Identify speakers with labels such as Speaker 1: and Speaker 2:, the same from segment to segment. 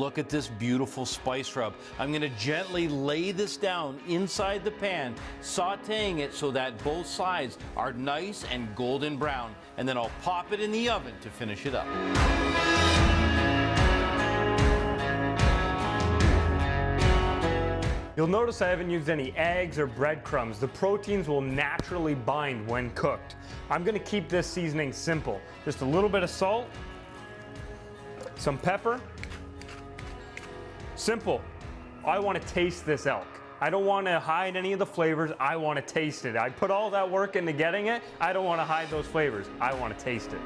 Speaker 1: look at this beautiful spice rub. I'm going to gently lay this down inside the pan, sauteing it so that both sides are nice and golden brown. And then I'll pop it in the oven to finish it up.
Speaker 2: You'll notice I haven't used any eggs or breadcrumbs. The proteins will naturally bind when cooked. I'm going to keep this seasoning simple. Just a little bit of salt, some pepper. Simple. I want to taste this elk. I don't want to hide any of the flavors. I want to taste it. I put all that work into getting it. I don't want to hide those flavors. I want to taste it.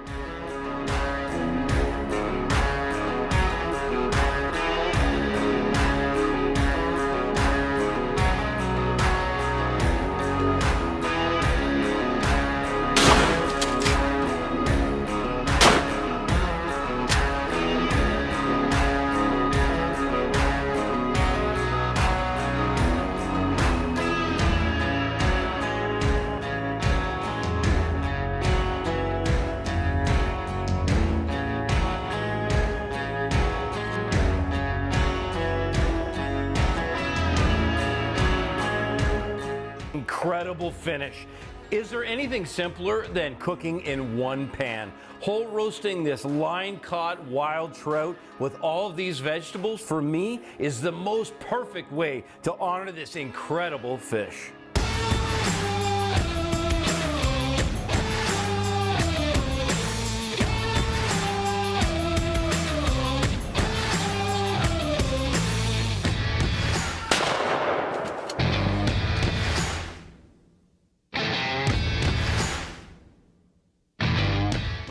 Speaker 1: Incredible finish. Is there anything simpler than cooking in one pan? Whole roasting this line-caught wild trout with all of these vegetables, for me, is the most perfect way to honor this incredible fish.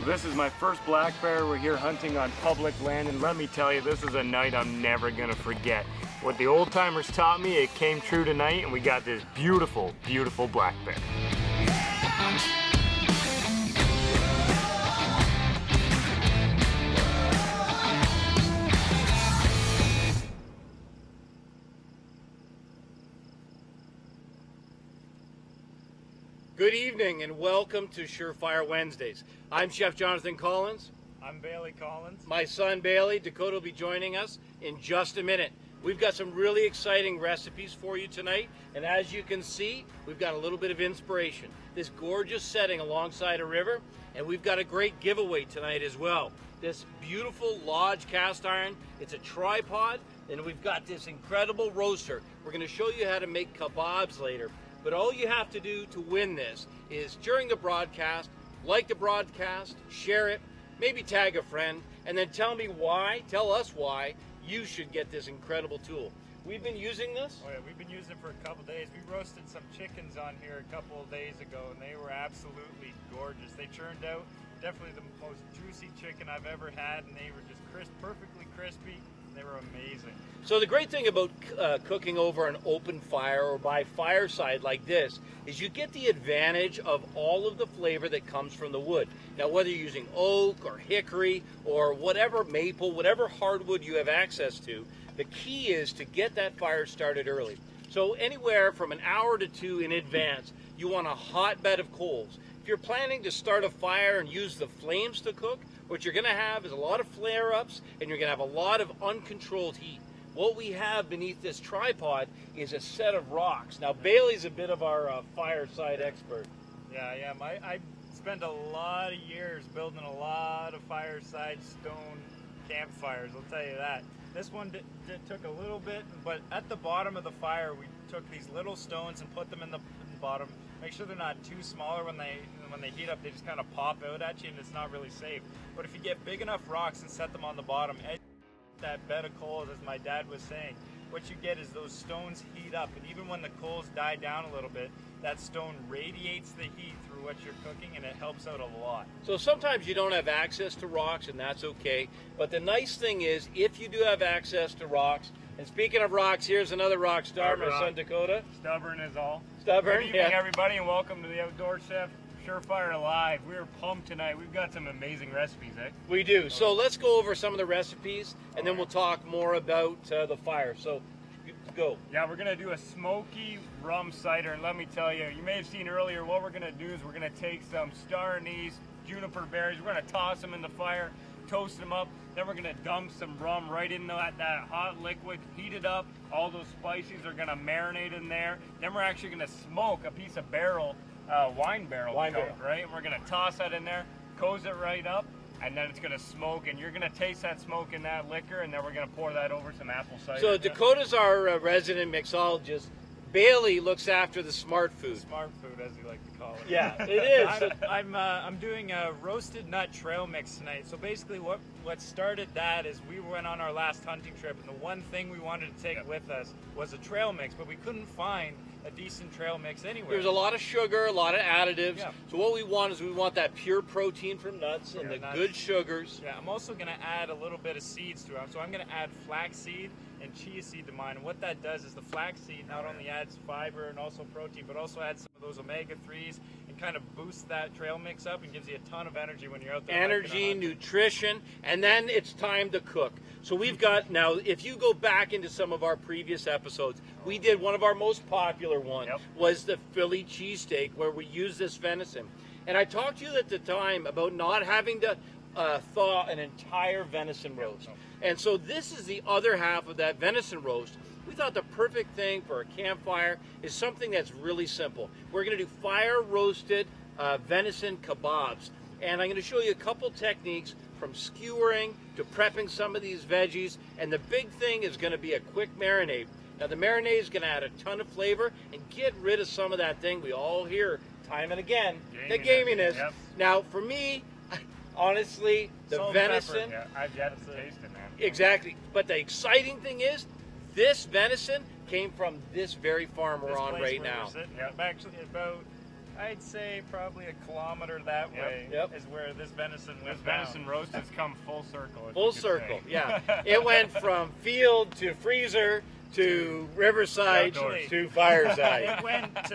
Speaker 2: This is my first black bear. We're here hunting on public land, and let me tell you, this is a night I'm never gonna forget. What the old timers taught me, it came true tonight, and we got this beautiful, beautiful black bear.
Speaker 1: Good evening and welcome to Surefire Wednesdays. I'm Chef Jonathan Collins.
Speaker 2: I'm Bailey Collins.
Speaker 1: My son Bailey, Dakota will be joining us in just a minute. We've got some really exciting recipes for you tonight, and as you can see, we've got a little bit of inspiration. This gorgeous setting alongside a river, and we've got a great giveaway tonight as well. This beautiful Lodge cast iron, it's a tripod, and we've got this incredible roaster. We're going to show you how to make kababs later. But all you have to do to win this is during the broadcast, like the broadcast, share it, maybe tag a friend, and then tell us why you should get this incredible tool. We've been using this?
Speaker 2: Oh yeah, we've been using it for a couple days. We roasted some chickens on here a couple of days ago, and they were absolutely gorgeous. They turned out definitely the most juicy chicken I've ever had, and they were just perfectly crispy. They were amazing.
Speaker 1: So the great thing about cooking over an open fire or by fireside like this is you get the advantage of all of the flavor that comes from the wood. Now, whether you're using oak or hickory or whatever maple, whatever hardwood you have access to, the key is to get that fire started early. So anywhere from an hour to 2 in advance, you want a hot bed of coals. If you're planning to start a fire and use the flames to cook, what you're going to have is a lot of flare-ups, and you're going to have a lot of uncontrolled heat. What we have beneath this tripod is a set of rocks. Now, Bailey's a bit of our fireside expert.
Speaker 2: Yeah, I spent a lot of years building a lot of fireside stone campfires, I'll tell you that. This one took a little bit, but at the bottom of the fire, we took these little stones and put them in the bottom. Make sure they're not too smaller. When they heat up, they just kind of pop out at you, and it's not really safe. But if you get big enough rocks and set them on the bottom, that bed of coals, as my dad was saying, what you get is those stones heat up, and even when the coals die down a little bit, that stone radiates the heat through what you're cooking, and it helps out a lot.
Speaker 1: So sometimes you don't have access to rocks, and that's okay. But the nice thing is, if you do have access to rocks, and speaking of rocks, here's another rock star, my son Dakota.
Speaker 2: Stubborn is all.
Speaker 1: Stubborn,
Speaker 2: Good evening, everybody, and welcome to the Outdoor Chef Surefire Live. We're pumped tonight. We've got some amazing recipes, eh?
Speaker 1: We do. So let's go over some of the recipes, and then we'll talk more about the fire. So go.
Speaker 2: Yeah, we're gonna do a smoky rum cider, and let me tell you, you may have seen earlier, what we're gonna do is we're gonna take some star anise, juniper berries, we're gonna toss them in the fire, toast them up. Then we're gonna dump some rum right in that hot liquid, heat it up. All those spices are gonna marinate in there. Then we're actually gonna smoke a piece of wine barrel, right? And we're gonna toss that in there, coze it right up, and then it's gonna smoke, and you're gonna taste that smoke in that liquor, and then we're gonna pour that over some apple cider.
Speaker 1: So Dakota's our resident mixologist. Bailey looks after the smart food.
Speaker 2: Smart food, as you like to call it.
Speaker 1: Yeah, it is.
Speaker 2: I'm doing a roasted nut trail mix tonight. So basically, what started that is we went on our last hunting trip, and the one thing we wanted to take with us was a trail mix, but we couldn't find a decent trail mix anywhere.
Speaker 1: There's a lot of sugar, a lot of additives.
Speaker 2: Yeah.
Speaker 1: So what we want is we want that pure protein from nuts and the good sugars.
Speaker 2: Yeah, I'm also going to add a little bit of seeds to it. So I'm going to add flaxseed and chia seed to mine. And what that does is the flaxseed not only adds fiber and also protein, but also adds some of those omega-3s and kind of boosts that trail mix up and gives you a ton of energy when you're out there.
Speaker 1: Energy, nutrition, and then it's time to cook. So we've got, now if you go back into some of our previous episodes, we did one of our most popular ones was the Philly cheesesteak, where we use this venison. And I talked to you at the time about not having to thaw an entire venison roast. And so this is the other half of that venison roast. We thought the perfect thing for a campfire is something that's really simple. We're going to do fire roasted venison kebabs. And I'm going to show you a couple techniques, from skewering to prepping some of these veggies. And the big thing is going to be a quick marinade. Now the marinade is going to add a ton of flavor and get rid of some of that thing we all hear time and again, the gaminess.
Speaker 2: Yep.
Speaker 1: Now for me, honestly, the
Speaker 2: Salt
Speaker 1: venison.
Speaker 2: and pepper. Yeah, I've yet to taste it, man.
Speaker 1: Exactly. But the exciting thing is, this venison came from this very farm we're on right now.
Speaker 2: Actually, about, I'd say probably a kilometer that way is where this venison was. This venison roast has come full circle.
Speaker 1: Full circle, yeah. It went from field to freezer to riverside to fireside.
Speaker 2: It went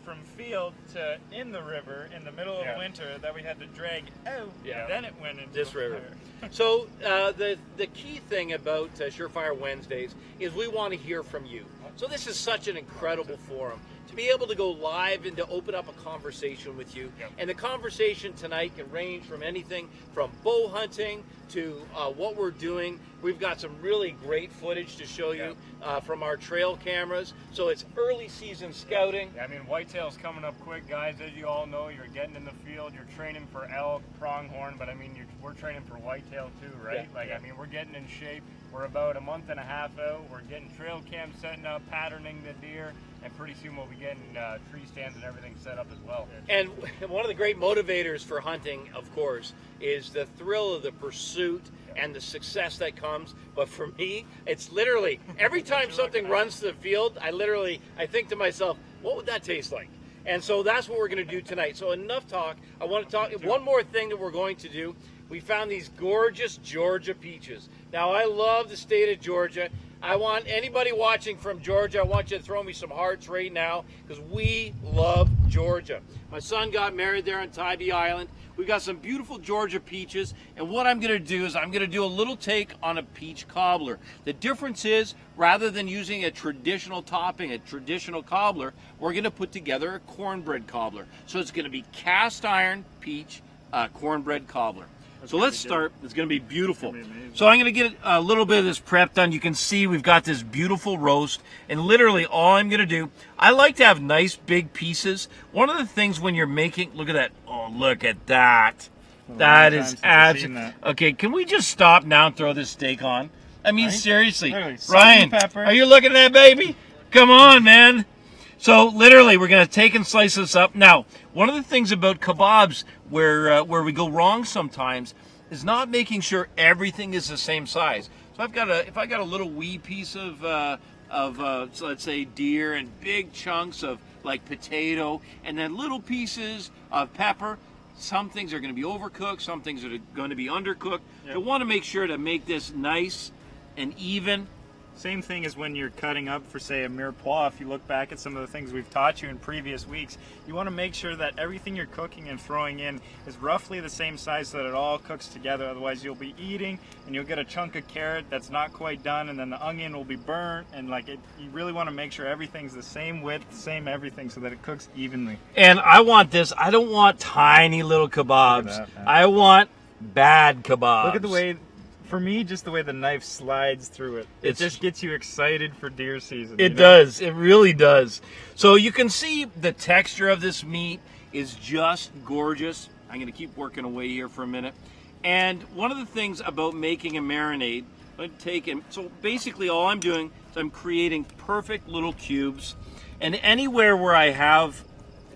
Speaker 2: from field to in the river in the middle of winter that we had to drag out. Yeah. Then it went into
Speaker 1: this river. So the key thing about Surefire Wednesdays is we want to hear from you. So this is such an incredible forum to be able to go live and to open up a conversation with you. And the conversation tonight can range from anything from bow hunting to what we're doing. We've got some really great footage to show you from our trail cameras. So it's early season scouting.
Speaker 2: Yeah, I mean, whitetail's coming up quick, guys. As you all know, you're getting in the field, you're training for elk, pronghorn, but I mean, we're training for whitetail too, right? I mean, we're getting in shape. We're about a month and a half out. We're getting trail cam setting up, patterning the deer, and pretty soon we'll be getting tree stands and everything set up as well.
Speaker 1: And one of the great motivators for hunting, of course, is the thrill of the pursuit and the success that comes. But for me, it's literally every time something runs to the field, I think to myself, what would that taste like? And so that's what we're going to do tonight. So enough talk. I want to talk one more thing that we're going to do. We found these gorgeous Georgia peaches. Now, I love the state of Georgia. I want anybody watching from Georgia, I want you to throw me some hearts right now, because we love Georgia. My son got married there on Tybee Island. We've got some beautiful Georgia peaches, and what I'm going to do is I'm going to do a little take on a peach cobbler. The difference is, rather than using a traditional topping, a traditional cobbler, we're going to put together a cornbread cobbler. So it's going to be cast iron peach cornbread cobbler. So let's start. It's going to be beautiful. So I'm going to get a little bit of this prep done. You can see we've got this beautiful roast. And literally all I'm going to do, I like to have nice big pieces. One of the things when you're making, look at that. Oh, look at that. That is absolutely. Okay, can we just stop now and throw this steak on? I mean, seriously. Ryan, are you looking at that, baby? Come on, man. So literally, we're going to take and slice this up. Now, one of the things about kebabs where we go wrong sometimes is not making sure everything is the same size. So if I got a little wee piece of so let's say deer, and big chunks of like potato, and then little pieces of pepper, some things are going to be overcooked, some things are going to be undercooked. You want to make sure to make this nice and even.
Speaker 2: Same thing as when you're cutting up for, say, a mirepoix. If you look back at some of the things we've taught you in previous weeks, you want to make sure that everything you're cooking and throwing in is roughly the same size so that it all cooks together. Otherwise, you'll be eating and you'll get a chunk of carrot that's not quite done, and then the onion will be burnt. And you really want to make sure everything's the same width, same everything, so that it cooks evenly.
Speaker 1: And I want this. I don't want tiny little kebabs. I want bad kebabs.
Speaker 2: Look at the way, for me, just the way the knife slides through it. It just gets you excited for deer season.
Speaker 1: It does. It really does. So you can see the texture of this meat is just gorgeous. I'm going to keep working away here for a minute. And one of the things about making a marinade, so basically all I'm doing is I'm creating perfect little cubes. And anywhere where I have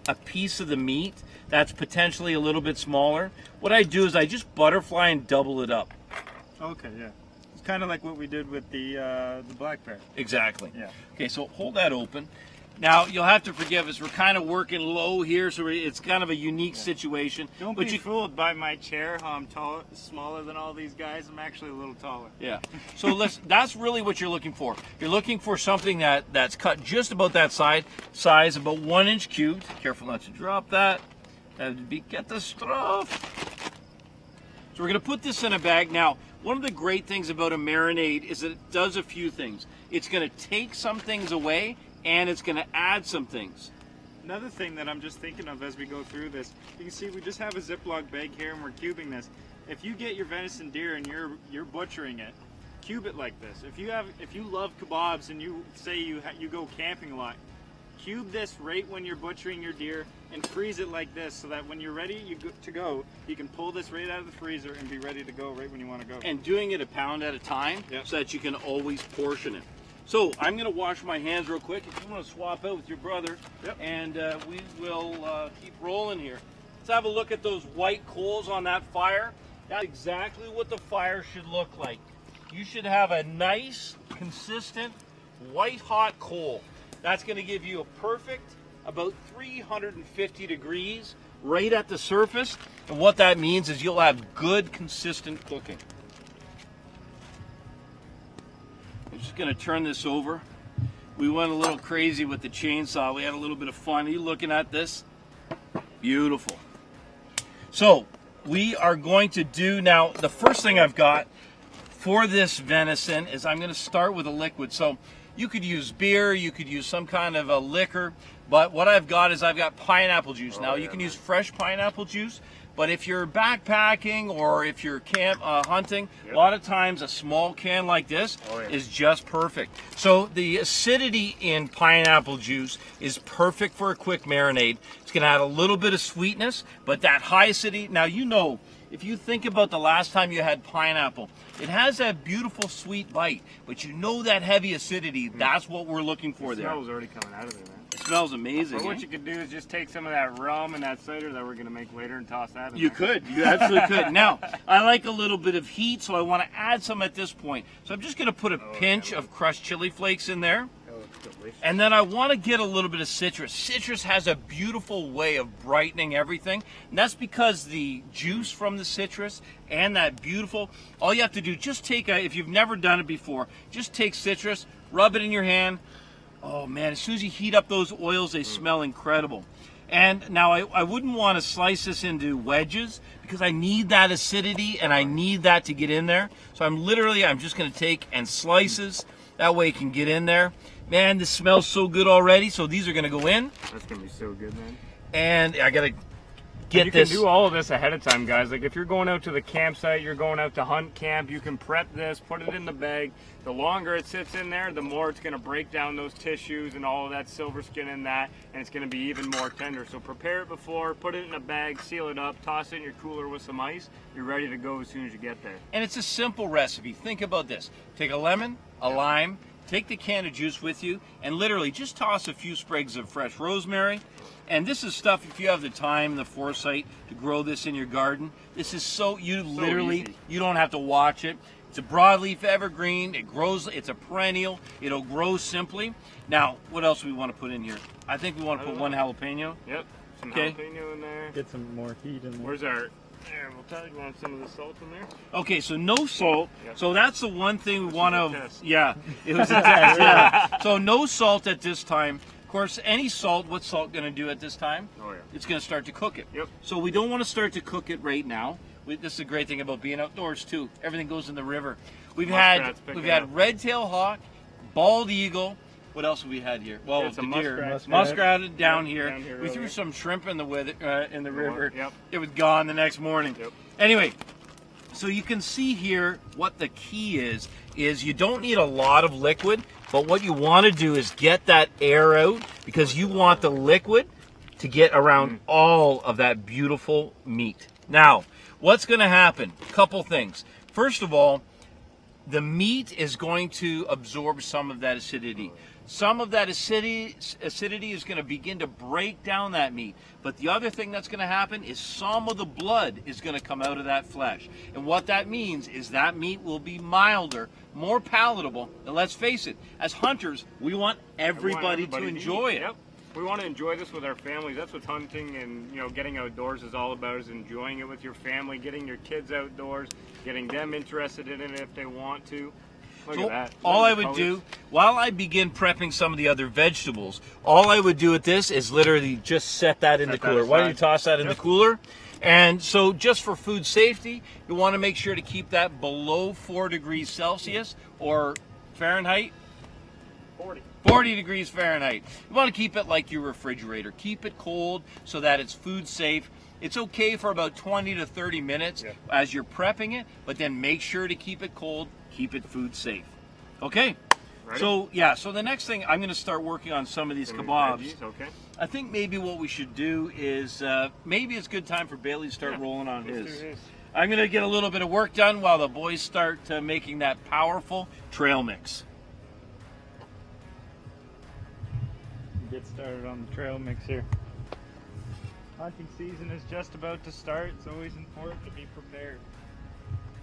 Speaker 1: a piece of the meat that's potentially a little bit smaller, what I do is I just butterfly and double it up.
Speaker 2: Okay, yeah. It's kind of like what we did with the black bear.
Speaker 1: Exactly.
Speaker 2: Yeah.
Speaker 1: Okay, so hold that open. Now, you'll have to forgive us. We're kind of working low here, so it's kind of a unique situation.
Speaker 2: Don't be fooled by my chair, how I'm smaller than all these guys. I'm actually a little taller.
Speaker 1: Yeah. So that's really what you're looking for. You're looking for something that's cut just about that size, about 1 inch cubed. Careful not to drop that. Get the stuff. So we're going to put this in a bag. Now, one of the great things about a marinade is that it does a few things. It's going to take some things away, and it's going to add some things.
Speaker 2: Another thing that I'm just thinking of as we go through this, you can see we just have a Ziploc bag here and we're cubing this. If you get your venison deer and you're butchering it, cube it like this. If you love kebabs and you say you go camping a lot, cube this right when you're butchering your deer and freeze it like this so that when you're ready to go, you can pull this right out of the freezer and be ready to go right when you want to go.
Speaker 1: And doing it a pound at a time, so that you can always portion it. So I'm going to wash my hands real quick. If you want to swap out with your brother, and we will keep rolling here. Let's have a look at those white coals on that fire. That's exactly what the fire should look like. You should have a nice, consistent, white hot coal. That's going to give you a perfect, about 350 degrees right at the surface. And what that means is you'll have good, consistent cooking. I'm just going to turn this over. We went a little crazy with the chainsaw. We had a little bit of fun. Are you looking at this? Beautiful. So we are going to do now, the first thing I've got for this venison is I'm going to start with a liquid. So you could use beer, you could use some kind of a liquor, but what I've got is I've got pineapple juice. Now you can use fresh pineapple juice, but if you're backpacking or if you're hunting, a lot of times a small can like this is just perfect. So the acidity in pineapple juice is perfect for a quick marinade. It's going to add a little bit of sweetness, but that high acidity, now you know, if you think about the last time you had pineapple, it has that beautiful sweet bite, but you know that heavy acidity, that's what we're looking for there.
Speaker 2: The smell's already coming out of there, man.
Speaker 1: It smells amazing.
Speaker 2: Or what you could do is just take some of that rum and that cider that we're going to make later and toss that in
Speaker 1: You could. You absolutely could. Now, I like a little bit of heat, so I want to add some at this point. So I'm just going to put a pinch of crushed chili flakes in there. And then I want to get a little bit of citrus. Citrus has a beautiful way of brightening everything. And that's because the juice from the citrus and that beautiful, all you have to do, just take if you've never done it before, just take citrus, rub it in your hand. Oh man, as soon as you heat up those oils, they smell incredible. And now I wouldn't want to slice this into wedges because I need that acidity and I need that to get in there. So I'm just going to take and slices. That way it can get in there. Man, this smells so good already. So these are going to go in.
Speaker 2: That's going to be so good, man.
Speaker 1: And I got to get
Speaker 2: this. You can do all of this ahead of time, guys. Like if you're going out to the campsite, you're going out to hunt camp, you can prep this, put it in the bag. The longer it sits in there, the more it's going to break down those tissues and all of that silver skin in that, and it's going to be even more tender. So prepare it before, put it in a bag, seal it up, toss it in your cooler with some ice. You're ready to go as soon as you get there.
Speaker 1: And it's a simple recipe. Think about this. Take a lemon, a lime, take the can of juice with you, and literally just toss a few sprigs of fresh rosemary. And this is stuff, if you have the time, the foresight to grow this in your garden, this is you don't have to watch it. It's a broadleaf evergreen, it grows, it's a perennial, it'll grow simply. Now, what else do we want to put in here? I think we want to put one jalapeno.
Speaker 2: Yep, some jalapeno in there. Get some more heat in there. Where's our... There, we'll tell you, want some of the salt in there?
Speaker 1: Okay, so no salt.
Speaker 2: Yep.
Speaker 1: So that's the one thing we want to...
Speaker 2: Yeah,
Speaker 1: it was a test, yeah. So no salt at this time. Of course, any salt, what's salt going to do at this time?
Speaker 2: Oh, yeah.
Speaker 1: It's going to start to cook it.
Speaker 2: Yep.
Speaker 1: So we don't want to start to cook it right now. This is a great thing about being outdoors, too. Everything goes in the river. We've had red-tailed hawk, bald eagle. What else have we had here? Well, the deer. Muskrat down here. We threw some shrimp in the river.
Speaker 2: Yep.
Speaker 1: It was gone the next morning.
Speaker 2: Yep.
Speaker 1: Anyway, So you can see here what the key is you don't need a lot of liquid, but what you want to do is get that air out, because you want the liquid to get around all of that beautiful meat. Now, what's going to happen? Couple things. First of all, the meat is going to absorb some of that acidity. Some of that acidity is going to begin to break down that meat. But the other thing that's going to happen is some of the blood is going to come out of that flesh. And what that means is that meat will be milder, more palatable. And let's face it, as hunters, we want everybody to enjoy it.
Speaker 3: Yep. We want to enjoy this with our families. That's what hunting and, you know, getting outdoors is all about, is enjoying it with your family, getting your kids outdoors, getting them interested in it if they want to. Look at that.
Speaker 1: All I would do, while I begin prepping some of the other vegetables, all I would do with this is literally just set that in the cooler. Why don't you toss that in the cooler? And so just for food safety, you want to make sure to keep that below 4 degrees Celsius or Fahrenheit. 40 degrees Fahrenheit. You want to keep it like your refrigerator. Keep it cold so that it's food safe. It's okay for about 20 to 30 minutes as you're prepping it, but then make sure to keep it cold, keep it food safe. Okay?
Speaker 3: Ready?
Speaker 1: So, yeah, so the next thing, I'm going to start working on some of these kebabs.
Speaker 3: Veggies, okay.
Speaker 1: I think maybe what we should do is, maybe it's a good time for Bailey to start rolling on his. I'm going to get a little bit of work done while the boys start making that powerful trail mix.
Speaker 2: Get started on the trail mix here. Hunting season is just about to start. It's always important to be prepared.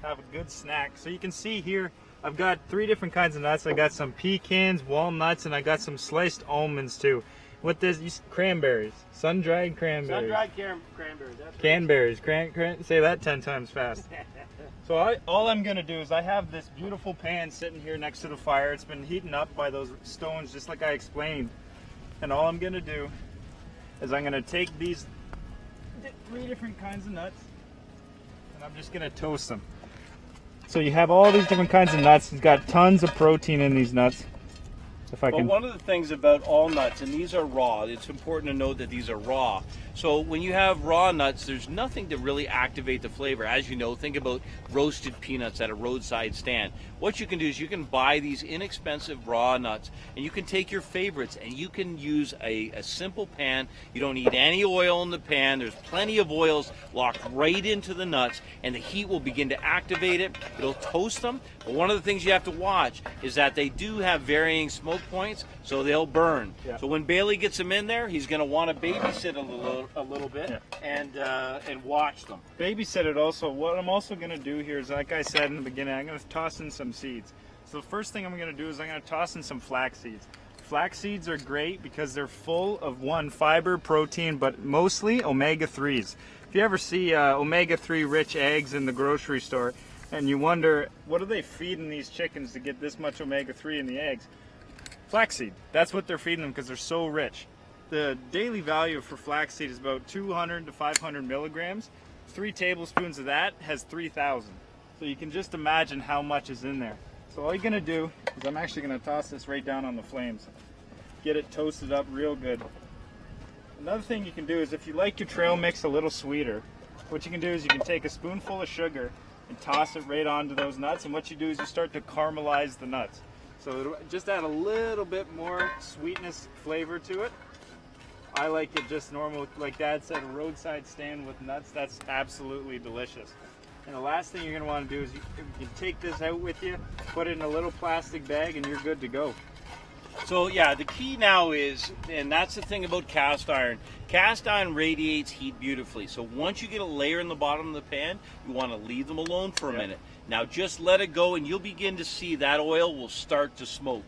Speaker 2: Have a good snack. So you can see here, I've got 3 different kinds of nuts. I got some pecans, walnuts, and I got some sliced almonds too. What this? Cranberries, sun-dried cranberries.
Speaker 1: Sun-dried cranberries.
Speaker 2: Canberries. Say that 10 times fast. So all I'm gonna do is I have this beautiful pan sitting here next to the fire. It's been heating up by those stones, just like I explained. And all I'm gonna do is I'm gonna take these 3 different kinds of nuts, and I'm just gonna toast them. So you have all these different kinds of nuts. It's got tons of protein in these nuts. If I can.
Speaker 1: Well, one of the things about all nuts, and these are raw, it's important to note that these are raw. So when you have raw nuts, there's nothing to really activate the flavor. As you know, think about roasted peanuts at a roadside stand. What you can do is you can buy these inexpensive raw nuts, and you can take your favorites, and you can use a simple pan. You don't need any oil in the pan. There's plenty of oils locked right into the nuts, and the heat will begin to activate it. It'll toast them. But one of the things you have to watch is that they do have varying smoke points, so they'll burn. Yeah. So when Bailey gets them in there, he's going to want to babysit a little bit and watch them.
Speaker 2: Babysit it also. What I'm also going to do here is, like I said in the beginning, I'm going to toss in some seeds. So the first thing I'm going to do is I'm going to toss in some flax seeds. Flax seeds are great because they're full of fiber, protein, but mostly omega-3s. If you ever see omega-3 rich eggs in the grocery store, and you wonder, what are they feeding these chickens to get this much omega-3 in the eggs? Flaxseed. That's what they're feeding them because they're so rich. The daily value for flaxseed is about 200 to 500 milligrams. 3 tablespoons of that has 3,000. So you can just imagine how much is in there. So all you're going to do is I'm actually going to toss this right down on the flames. Get it toasted up real good. Another thing you can do is if you like your trail mix a little sweeter, what you can do is you can take a spoonful of sugar and toss it right onto those nuts, and what you do is you start to caramelize the nuts. So it'll just add a little bit more sweetness flavor to it. I like it just normal, like Dad said, a roadside stand with nuts. That's absolutely delicious. And the last thing you're going to want to do is you can take this out with you, put it in a little plastic bag, and you're good to go.
Speaker 1: So yeah, the key now is, and that's the thing about cast iron radiates heat beautifully. So once you get a layer in the bottom of the pan, you want to leave them alone for a minute. Now just let it go, and you'll begin to see that oil will start to smoke.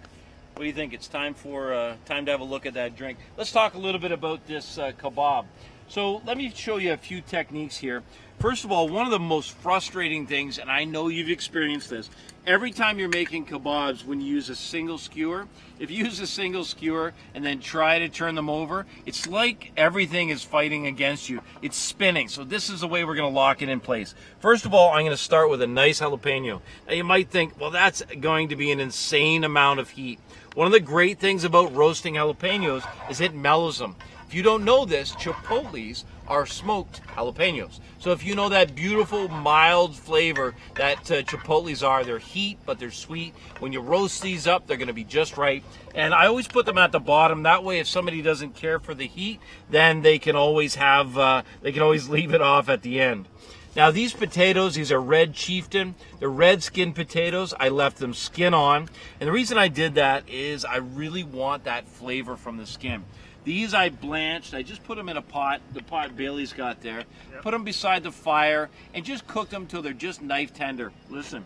Speaker 1: What do you think? It's time to have a look at that drink. Let's talk a little bit about this kebab. So let me show you a few techniques here. First of all, one of the most frustrating things, and I know you've experienced this, every time you're making kebabs when you use a single skewer, if you use a single skewer and then try to turn them over, it's like everything is fighting against you. It's spinning. So this is the way we're going to lock it in place. First of all, I'm going to start with a nice jalapeno. Now you might think, well, that's going to be an insane amount of heat. One of the great things about roasting jalapenos is it mellows them. If you don't know this, chipotles are smoked jalapenos. So if you know that beautiful mild flavor that chipotles are, they're heat but they're sweet. When you roast these up, they're going to be just right. And I always put them at the bottom. That way, if somebody doesn't care for the heat, then they can always leave it off at the end. Now these potatoes, these are red chieftain. They're red skin potatoes. I left them skin on. And the reason I did that is I really want that flavor from the skin. These I blanched. I just put them in a pot, the pot Bailey's got there. Yep. Put them beside the fire and just cook them till they're just knife tender. Listen,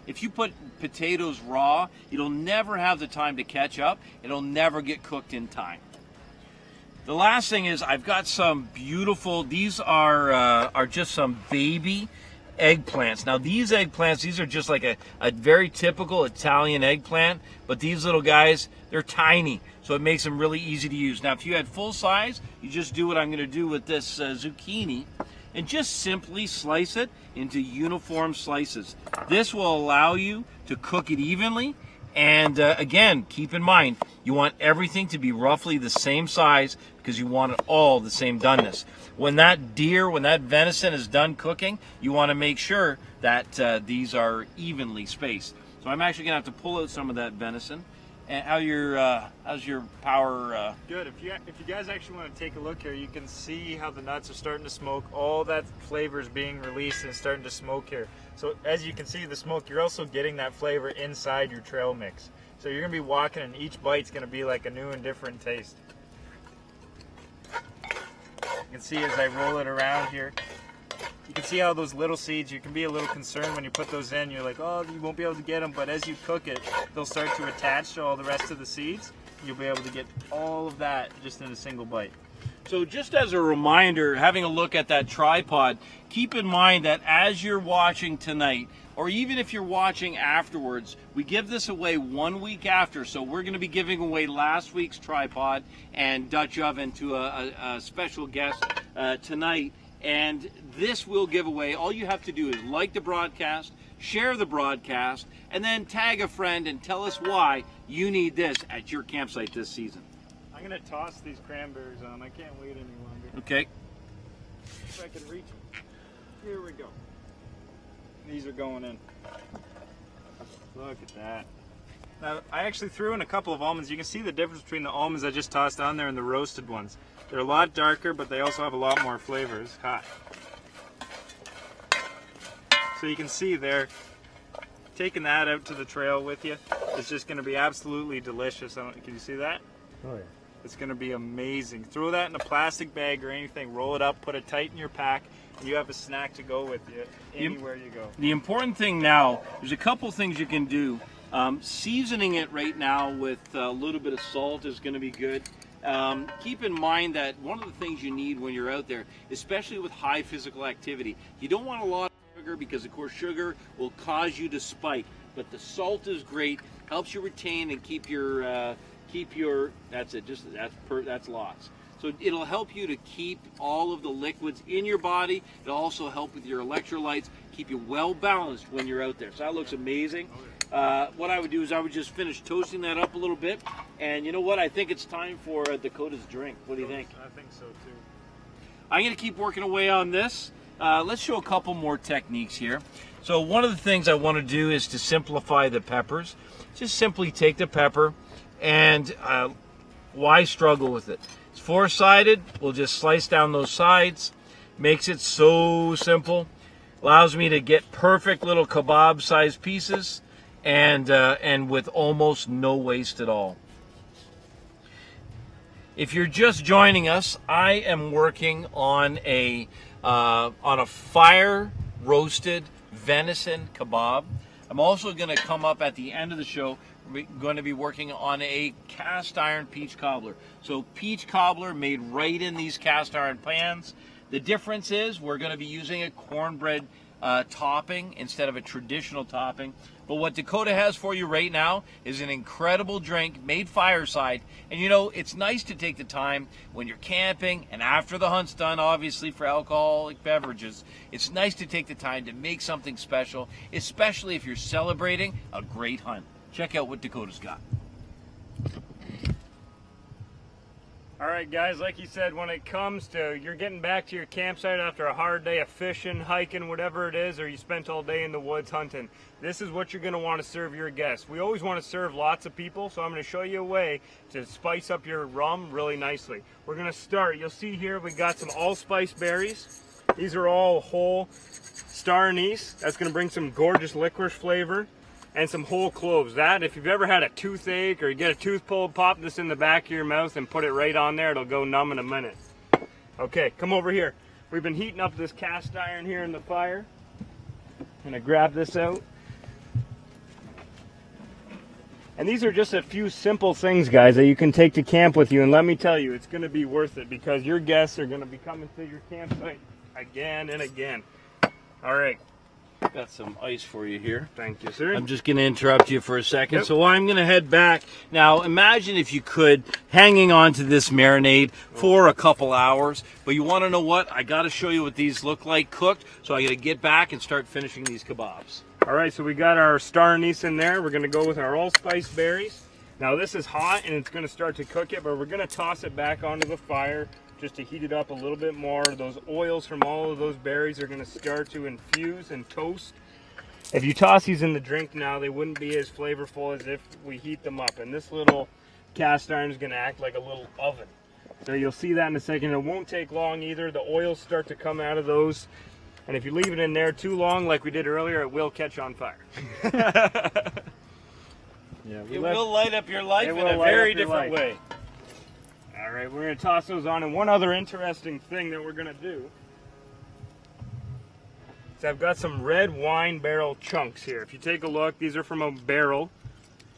Speaker 1: if you put potatoes raw, it'll never have the time to catch up. It'll never get cooked in time. The last thing is I've got some beautiful, these are just some baby eggplants. Now these eggplants, these are just like a very typical Italian eggplant, but these little guys, they're tiny, so it makes them really easy to use. Now if you had full size, you just do what I'm going to do with this zucchini and just simply slice it into uniform slices. This will allow you to cook it evenly. And again, keep in mind, you want everything to be roughly the same size because you want it all the same doneness. When that venison is done cooking, you want to make sure that these are evenly spaced. So I'm actually going to have to pull out some of that venison. And how's your power?
Speaker 2: Good. If you guys actually want to take a look here, you can see how the nuts are starting to smoke. All that flavor is being released and starting to smoke here. So as you can see the smoke, you're also getting that flavor inside your trail mix. So you're going to be walking and each bite's going to be like a new and different taste. You can see as I roll it around here, you can see how those little seeds, you can be a little concerned when you put those in. You're like, oh, you won't be able to get them. But as you cook it, they'll start to attach to all the rest of the seeds. You'll be able to get all of that just in a single bite.
Speaker 1: So just as a reminder, having a look at that tripod, keep in mind that as you're watching tonight, or even if you're watching afterwards, we give this away 1 week after. So we're going to be giving away last week's tripod and Dutch oven to a special guest tonight. And this will give away. All you have to do is like the broadcast, share the broadcast, and then tag a friend and tell us why you need this at your campsite this season.
Speaker 2: I'm going to toss these cranberries on. I can't wait any longer.
Speaker 1: Okay.
Speaker 2: If I can reach them. Here we go. These are going in. Look at that. Now, I actually threw in a couple of almonds. You can see the difference between the almonds I just tossed on there and the roasted ones. They're a lot darker, but they also have a lot more flavor. It's hot. So you can see there, taking that out to the trail with you is just going to be absolutely delicious. Can you see that?
Speaker 3: Oh yeah.
Speaker 2: It's going to be amazing. Throw that in a plastic bag or anything, roll it up, put it tight in your pack, and you have a snack to go with you anywhere you go.
Speaker 1: The important thing now, there's a couple things you can do. Seasoning it right now with a little bit of salt is going to be good. Keep in mind that one of the things you need when you're out there, especially with high physical activity, you don't want a lot of sugar because of course sugar will cause you to spike. But the salt is great, helps you retain and keep your that's lots. So it'll help you to keep all of the liquids in your body. It'll also help with your electrolytes, keep you well balanced when you're out there. So that looks amazing. What I would do is I would just finish toasting that up a little bit. And you know what? I think it's time for Dakota's drink. What do you think?
Speaker 2: I think so too.
Speaker 1: I'm going to keep working away on this. Let's show a couple more techniques here. So one of the things I want to do is to simplify the peppers. Just simply take the pepper and why struggle with it? It's four-sided. We'll just slice down those sides. Makes it so simple. Allows me to get perfect little kebab-sized pieces. And with almost no waste at all. If you're just joining us, I am working on a fire roasted venison kebab. I'm also going to come up at the end of the show. We're going to be working on a cast iron peach cobbler. So peach cobbler made right in these cast iron pans. The difference is we're going to be using a cornbread topping instead of a traditional topping. But what Dakota has for you right now is an incredible drink made fireside. And you know, it's nice to take the time when you're camping and after the hunt's done, obviously for alcoholic beverages, it's nice to take the time to make something special, especially if you're celebrating a great hunt. Check out what Dakota's got.
Speaker 3: All right, guys, like you said, when it comes to you're getting back to your campsite after a hard day of fishing, hiking, whatever it is, or you spent all day in the woods hunting, this is what you're going to want to serve your guests. We always want to serve lots of people, so I'm going to show you a way to spice up your rum really nicely. We're going to start, you'll see here we got some allspice berries. These are all whole star anise. That's going to bring some gorgeous licorice flavor. And some whole cloves. That, if you've ever had a toothache or you get a tooth pulled, pop this in the back of your mouth and put it right on there. It'll go numb in a minute. Okay, come over here. We've been heating up this cast iron here in the fire. I'm gonna grab this out. And these are just a few simple things, guys, that you can take to camp with you. And let me tell you, it's gonna be worth it because your guests are gonna be coming to your campsite again and again. All right.
Speaker 1: Got some ice for you here.
Speaker 3: Thank you, sir.
Speaker 1: I'm just going to interrupt you for a second.
Speaker 3: Yep.
Speaker 1: So I'm going to head back. Now, imagine if you could, hanging on to this marinade for a couple hours. But you want to know what? I got to show you what these look like cooked. So I got to get back and start finishing these kebabs.
Speaker 3: All right, so we got our star anise in there. We're going to go with our allspice berries. Now, this is hot, and it's going to start to cook it, but we're going to toss it back onto the fire just to heat it up a little bit more. Those oils from all of those berries are going to start to infuse and toast. If you toss these in the drink now, they wouldn't be as flavorful as if we heat them up. And this little cast iron is going to act like a little oven. So you'll see that in a second. It won't take long either. The oils start to come out of those. And if you leave it in there too long, like we did earlier, it will catch on fire.
Speaker 1: Yeah, it will light up your life in a very different way.
Speaker 3: All right, we're going to toss those on. And one other interesting thing that we're going to do is I've got some red wine barrel chunks here. If you take a look, these are from a barrel.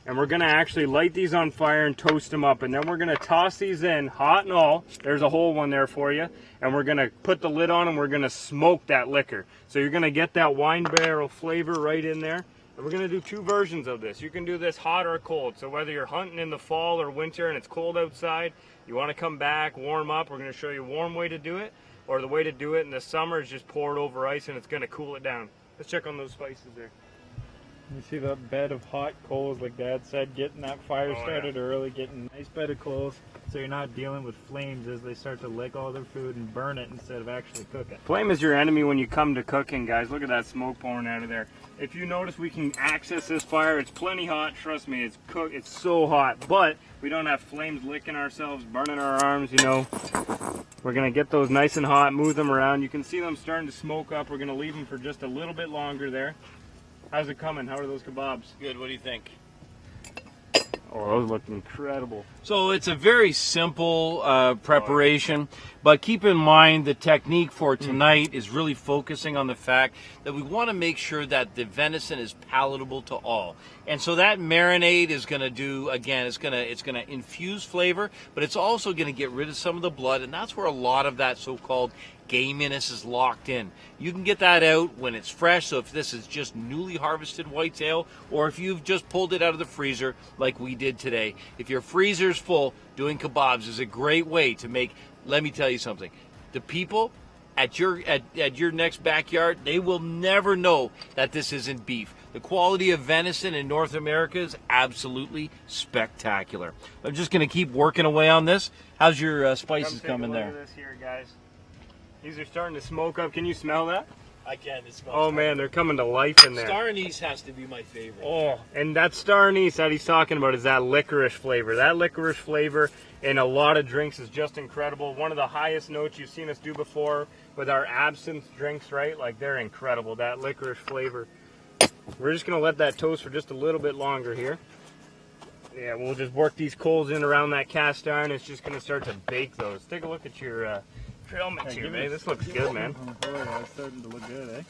Speaker 3: And we're going to actually light these on fire and toast them up. And then we're going to toss these in, hot and all. There's a whole one there for you. And we're going to put the lid on and we're going to smoke that liquor. So you're going to get that wine barrel flavor right in there. And we're going to do two versions of this. You can do this hot or cold. So whether you're hunting in the fall or winter and it's cold outside, you want to come back, warm up, we're going to show you a warm way to do it. Or the way to do it in the summer is just pour it over ice and it's going to cool it down. Let's check on those spices there.
Speaker 2: You see that bed of hot coals, like Dad said, getting that fire started early, getting a nice bed of coals, so you're not dealing with flames as they start to lick all their food and burn it instead of actually cook it.
Speaker 3: Flame is your enemy when you come to cooking, guys. Look at that smoke pouring out of there. If you notice, we can access this fire. It's plenty hot. Trust me, it's cooked. It's so hot, but we don't have flames licking ourselves, burning our arms, you know. We're going to get those nice and hot, move them around. You can see them starting to smoke up. We're going to leave them for just a little bit longer there. How's it coming? How are those kebabs?
Speaker 1: Good. What do you think?
Speaker 3: Oh, those look incredible.
Speaker 1: So it's a very simple preparation, but keep in mind the technique for tonight is really focusing on the fact that we want to make sure that the venison is palatable to all. And so that marinade is going to do, again, it's going to infuse flavor, but it's also going to get rid of some of the blood, and that's where a lot of that so-called gaminess is locked in. You can get that out when it's fresh, so if this is just newly harvested whitetail, or if you've just pulled it out of the freezer like we did today. If your freezer's full, doing kebabs is a great way to make, let me tell you something, the people at your next backyard, they will never know that this isn't beef. The quality of venison in North America is absolutely spectacular. I'm just going to keep working away on this. How's your spices coming there?
Speaker 3: Look at this here, guys. These are starting to smoke up. Can you smell that?
Speaker 1: I can. It smells.
Speaker 3: Oh man, they're coming to life in there.
Speaker 1: Star anise has to be my favorite.
Speaker 3: Oh, and that star anise that he's talking about is that licorice flavor. That licorice flavor in a lot of drinks is just incredible. One of the highest notes you've seen us do before with our absinthe drinks, right? Like, they're incredible, that licorice flavor. We're just going to let that toast for just a little bit longer here. Yeah, we'll just work these coals in around that cast iron. It's just going to start to bake those. Take a look at your trail mix here, man. This looks good, man.
Speaker 2: Oh boy, that's starting to look good, eh?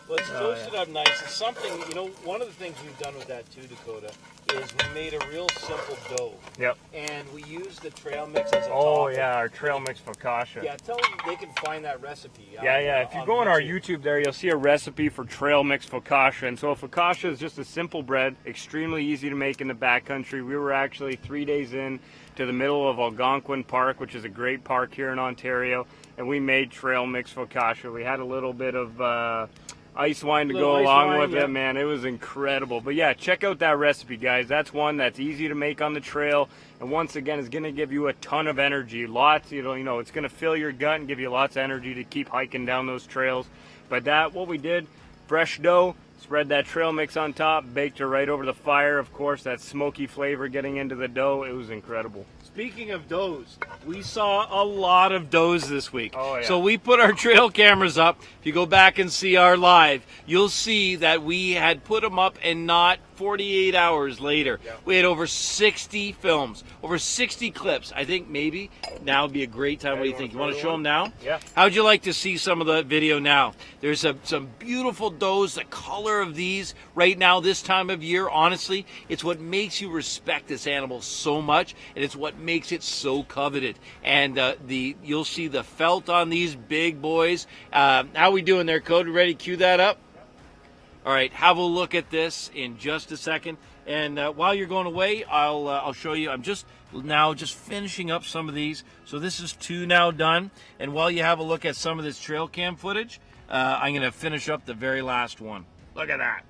Speaker 1: Let's toast it up nice. It's something, you know, one of the things we've done with that too, Dakota, is we made a real simple dough.
Speaker 3: Yep.
Speaker 1: And we used the trail mix as a
Speaker 3: Oh,
Speaker 1: topping.
Speaker 3: yeah, our trail mix focaccia.
Speaker 1: Yeah, tell them they can find that recipe.
Speaker 3: Yeah. If you go on our YouTube there, you'll see a recipe for trail mix focaccia. And so focaccia is just a simple bread, extremely easy to make in the backcountry. We were actually 3 days in to the middle of Algonquin Park, which is a great park here in Ontario, and we made trail mix focaccia. We had a little bit of ice wine to
Speaker 1: Little
Speaker 3: go
Speaker 1: ice
Speaker 3: along
Speaker 1: wine,
Speaker 3: with
Speaker 1: yeah.
Speaker 3: it, man. It was incredible. But yeah, check out that recipe, guys. That's one that's easy to make on the trail, and once again, is going to give you a ton of energy. Lots, you know, it's going to fill your gut and give you lots of energy to keep hiking down those trails. But what we did, fresh dough, spread that trail mix on top, baked her right over the fire. Of course, that smoky flavor getting into the dough. It was incredible.
Speaker 1: Speaking of does, we saw a lot of does this week.
Speaker 3: Oh, yeah.
Speaker 1: So we put our trail cameras up. If you go back and see our live, you'll see that we had put them up and not 48 hours later.
Speaker 3: Yeah.
Speaker 1: We had over 60 films, over 60 clips. I think maybe now would be a great time.
Speaker 3: Yeah,
Speaker 1: What do
Speaker 3: you
Speaker 1: you think? You
Speaker 3: wanna
Speaker 1: want to
Speaker 3: throw
Speaker 1: show
Speaker 3: one?
Speaker 1: them now?
Speaker 3: Yeah.
Speaker 1: How'd you like to see some of the video now? There's some beautiful does. The color of these right now, this time of year, honestly, it's what makes you respect this animal so much, and it's what makes it so coveted. And you'll see the felt on these big boys. How we doing there, Code? Ready? Cue that up. All right, have a look at this in just a second. And while you're going away, I'll show you. I'm just finishing up some of these. So this is 2 now done. And while you have a look at some of this trail cam footage, I'm going to finish up the very last one. Look at that.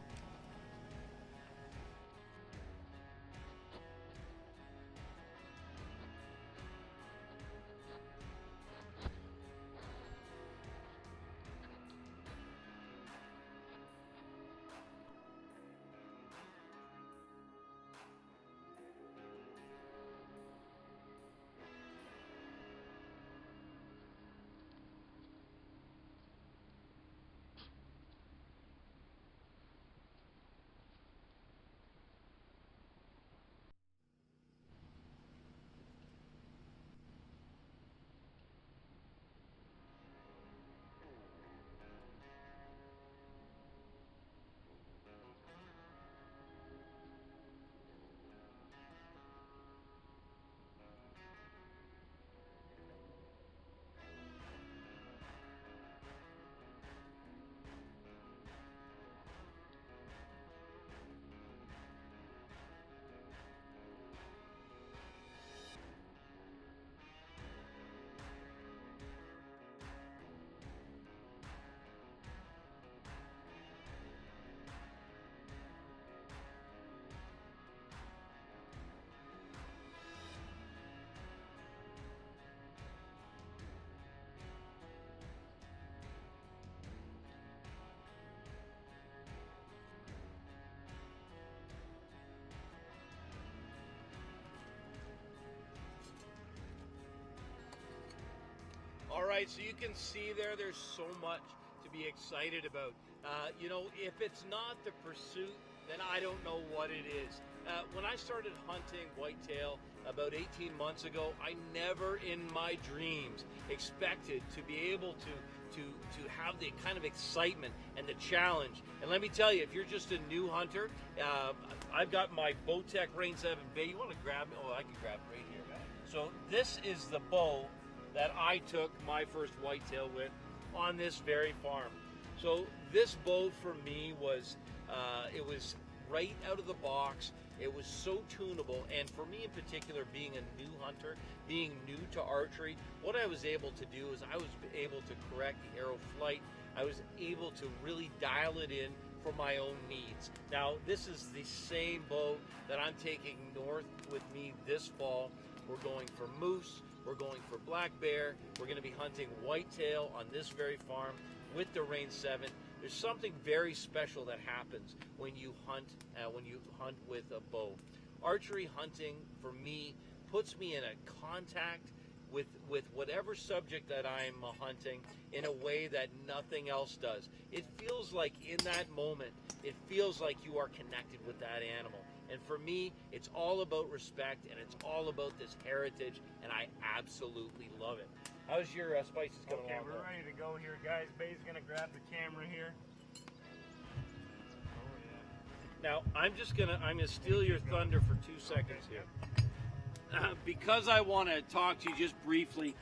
Speaker 1: All right, so you can see there's so much to be excited about. If it's not the pursuit, then I don't know what it is. When I started hunting whitetail about 18 months ago, I never in my dreams expected to be able to have the kind of excitement and the challenge. And let me tell you, if you're just a new hunter, I've got my Bowtech Rain 7 Bay. You want to grab me? Oh, I can grab it right here. So this is the bow that I took my first whitetail with on this very farm. So this bow for me was, it was right out of the box. It was so tunable, and for me in particular, being a new hunter, being new to archery, what I was able to do is I was able to correct the arrow flight. I was able to really dial it in for my own needs. Now, this is the same bow that I'm taking north with me this fall. We're going for moose, we're going for black bear, we're going to be hunting whitetail on this very farm with the Rain 7. There's something very special that happens when you hunt with a bow. Archery hunting, for me, puts me in a contact with whatever subject that I'm hunting in a way that nothing else does. It feels like in that moment, it feels like you are connected with that animal. And for me, it's all about respect, and it's all about this heritage, and I absolutely love it. How's your spices coming along?
Speaker 2: Okay, we're ready to go here, guys. Bay's gonna grab the camera here.
Speaker 1: Now, I'm gonna steal your thunder for 2 seconds here. Because I want to talk to you just briefly,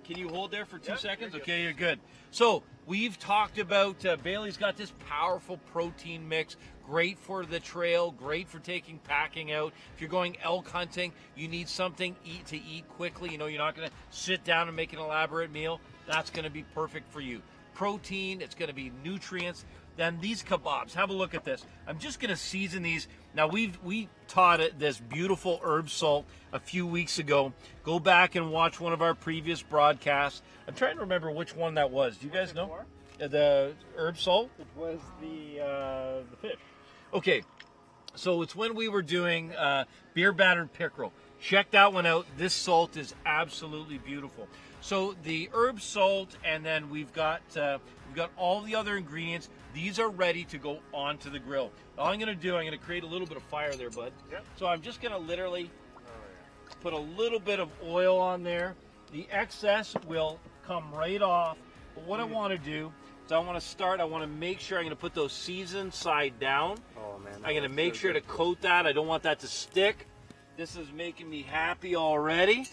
Speaker 1: can you hold there for 2 seconds? Okay, you're good. So we've talked about Bailey's got this powerful protein mix, great for the trail, great for taking packing out. If you're going elk hunting, you need something to eat quickly. You know, you're not going to sit down and make an elaborate meal. That's going to be perfect for you. Protein, it's going to be nutrients. then these kebabs. Have a look at this. I'm just gonna season these. Now we taught it this beautiful herb salt a few weeks ago. Go back and watch one of our previous broadcasts. I'm trying to remember which one that was. Do you guys know? The herb salt?
Speaker 3: It was the fish.
Speaker 1: Okay, so it's when we were doing beer battered pickerel. Check that one out. This salt is absolutely beautiful. So the herb salt, and then we've got all the other ingredients. These are ready to go onto the grill. All I'm going to do, I'm going to create a little bit of fire there, bud.
Speaker 3: Yep.
Speaker 1: So I'm just going to literally put a little bit of oil on there. The excess will come right off. But what I want to do is I want to make sure I'm going to put those seasoned side down.
Speaker 3: Oh man.
Speaker 1: I'm going to make sure to coat that. I don't want that to stick. This is making me happy already.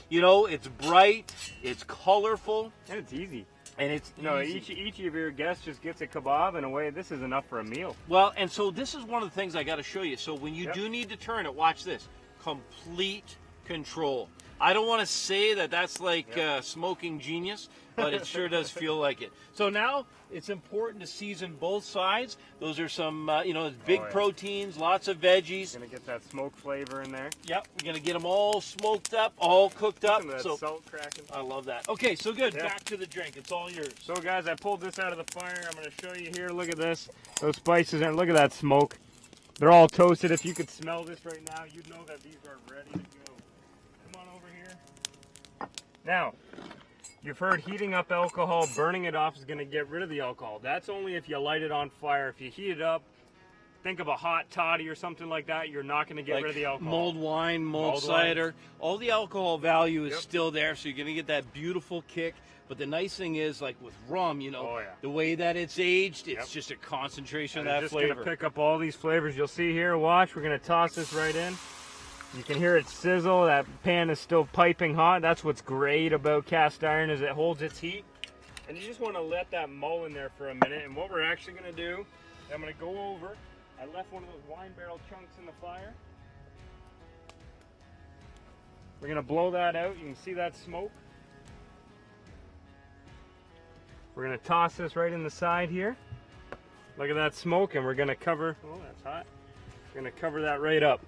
Speaker 1: You know, it's bright, it's colorful,
Speaker 3: And it's easy.
Speaker 1: and it's easy.
Speaker 3: Each of your guests just gets a kebab, and away, this is enough for a meal.
Speaker 1: Well, and so this is one of the things I got to show you. So when you
Speaker 3: Yep.
Speaker 1: do need to turn it, watch this. Complete control. I don't want to say that that's like smoking genius, but it sure does feel like it. So now it's important to season both sides. Those are some, it's big proteins, lots of veggies.
Speaker 3: Gonna get that smoke flavor in there.
Speaker 1: Yep, we're going to get them all smoked up, all cooked up.
Speaker 3: Some of that
Speaker 1: So
Speaker 3: salt cracking.
Speaker 1: I love that. Okay, so good.
Speaker 3: Yeah.
Speaker 1: Back to the drink. It's all yours.
Speaker 3: So guys, I pulled this out of the fire. I'm gonna show you here. Look at this. Those spices and look at that smoke. They're all toasted. If you could smell this right now, you'd know that these are ready to go. Come on over here. Now, you've heard heating up alcohol, burning it off is gonna get rid of the alcohol. That's only if you light it on fire. If you heat it up, think of a hot toddy or something like that, you're not gonna get rid of the alcohol.
Speaker 1: Mulled wine, mulled
Speaker 3: Mulled
Speaker 1: cider, all the alcohol value is
Speaker 3: Yep.
Speaker 1: still there, so you're gonna get that beautiful kick. But the nice thing is, like with rum,
Speaker 3: Oh, yeah.
Speaker 1: the way that it's aged, it's
Speaker 3: Yep.
Speaker 1: just a concentration
Speaker 3: And
Speaker 1: of
Speaker 3: it's
Speaker 1: that
Speaker 3: just
Speaker 1: flavor.
Speaker 3: gonna pick up all these flavors. You'll see here, watch, we're gonna toss this right in. You can hear it sizzle. That pan is still piping hot. That's what's great about cast iron, is it holds its heat. And you just want to let that mull in there for a minute. And what we're actually going to do, I'm going to go over. I left one of those wine barrel chunks in the fire. We're going to blow that out. You can see that smoke. We're going to toss this right in the side here. Look at that smoke, and we're going to cover, oh, that's hot. We're going to cover that right up.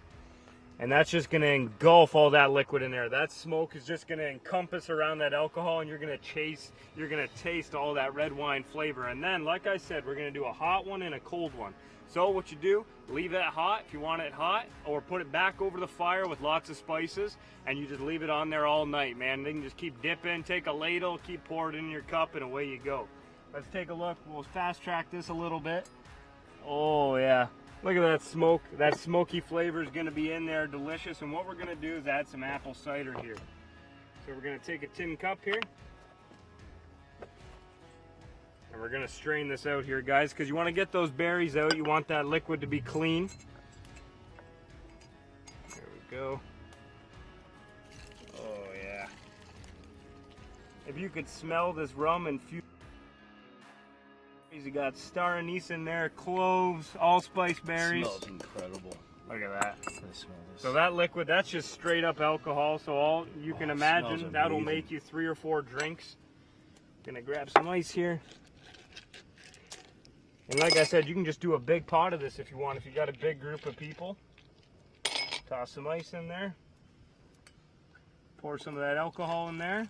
Speaker 3: And that's just going to engulf all that liquid in there. That smoke is just going to encompass around that alcohol, and you're going to taste all that red wine flavor. And then, like I said, we're going to do a hot one and a cold one. So what you do, leave it hot if you want it hot, or put it back over the fire with lots of spices, and you just leave it on there all night, man. They can just keep dipping, take a ladle, keep pouring it in your cup, and away you go. Let's take a look. We'll fast track this a little bit. Oh, yeah. Look at that smoke. That smoky flavor is going to be in there, delicious. And what we're going to do is add some apple cider here. So we're going to take a tin cup here. And we're going to strain this out here, guys, because you want to get those berries out. You want that liquid to be clean. There we go. Oh, yeah. If you could smell this rum infused. You got star anise in there, cloves, allspice berries.
Speaker 1: Smells incredible.
Speaker 3: Look at that.
Speaker 1: I smell this.
Speaker 3: So that liquid, that's just straight up alcohol. So all you can
Speaker 1: it
Speaker 3: imagine,
Speaker 1: smells
Speaker 3: that'll
Speaker 1: amazing.
Speaker 3: make you 3 or 4 drinks. Gonna grab some ice here. And like I said, you can just do a big pot of this if you want. If you got a big group of people, toss some ice in there. Pour some of that alcohol in there.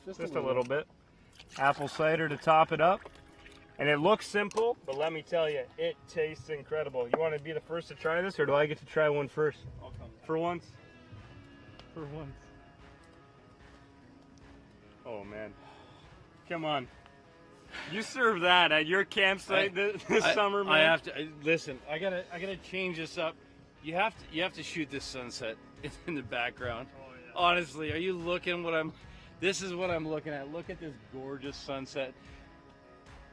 Speaker 3: Just a little bit. Apple cider to top it up. And it looks simple, but let me tell you, it tastes incredible. You want to be the first to try this, or do I get to try one first?
Speaker 1: I'll come.
Speaker 3: For once? For once. Oh, man. Come on. You serve that at your campsite this summer, man.
Speaker 1: I have to listen. I gotta change this up. You have to shoot this sunset in the background.
Speaker 3: Oh, yeah.
Speaker 1: Honestly, are you looking what I'm? This is what I'm looking at. Look at this gorgeous sunset.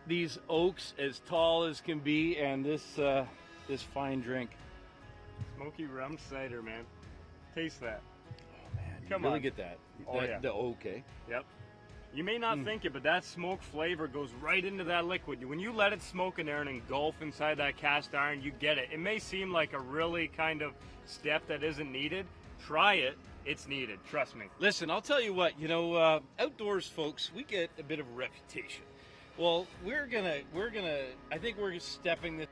Speaker 1: These oaks as tall as can be, and this fine drink.
Speaker 3: Smoky rum cider, man. Taste that.
Speaker 1: Oh man,
Speaker 3: Come
Speaker 1: you really
Speaker 3: on.
Speaker 1: get that.
Speaker 3: Oh, yeah.
Speaker 1: The oak, eh?
Speaker 3: Yep. You may not think it, but that smoke flavor goes right into that liquid. When you let it smoke in there and engulf inside that cast iron, you get it. It may seem like a really kind of step that isn't needed, try it. It's needed, trust me.
Speaker 1: Listen, I'll tell you what, outdoors folks, we get a bit of a reputation. Well, I think we're stepping this.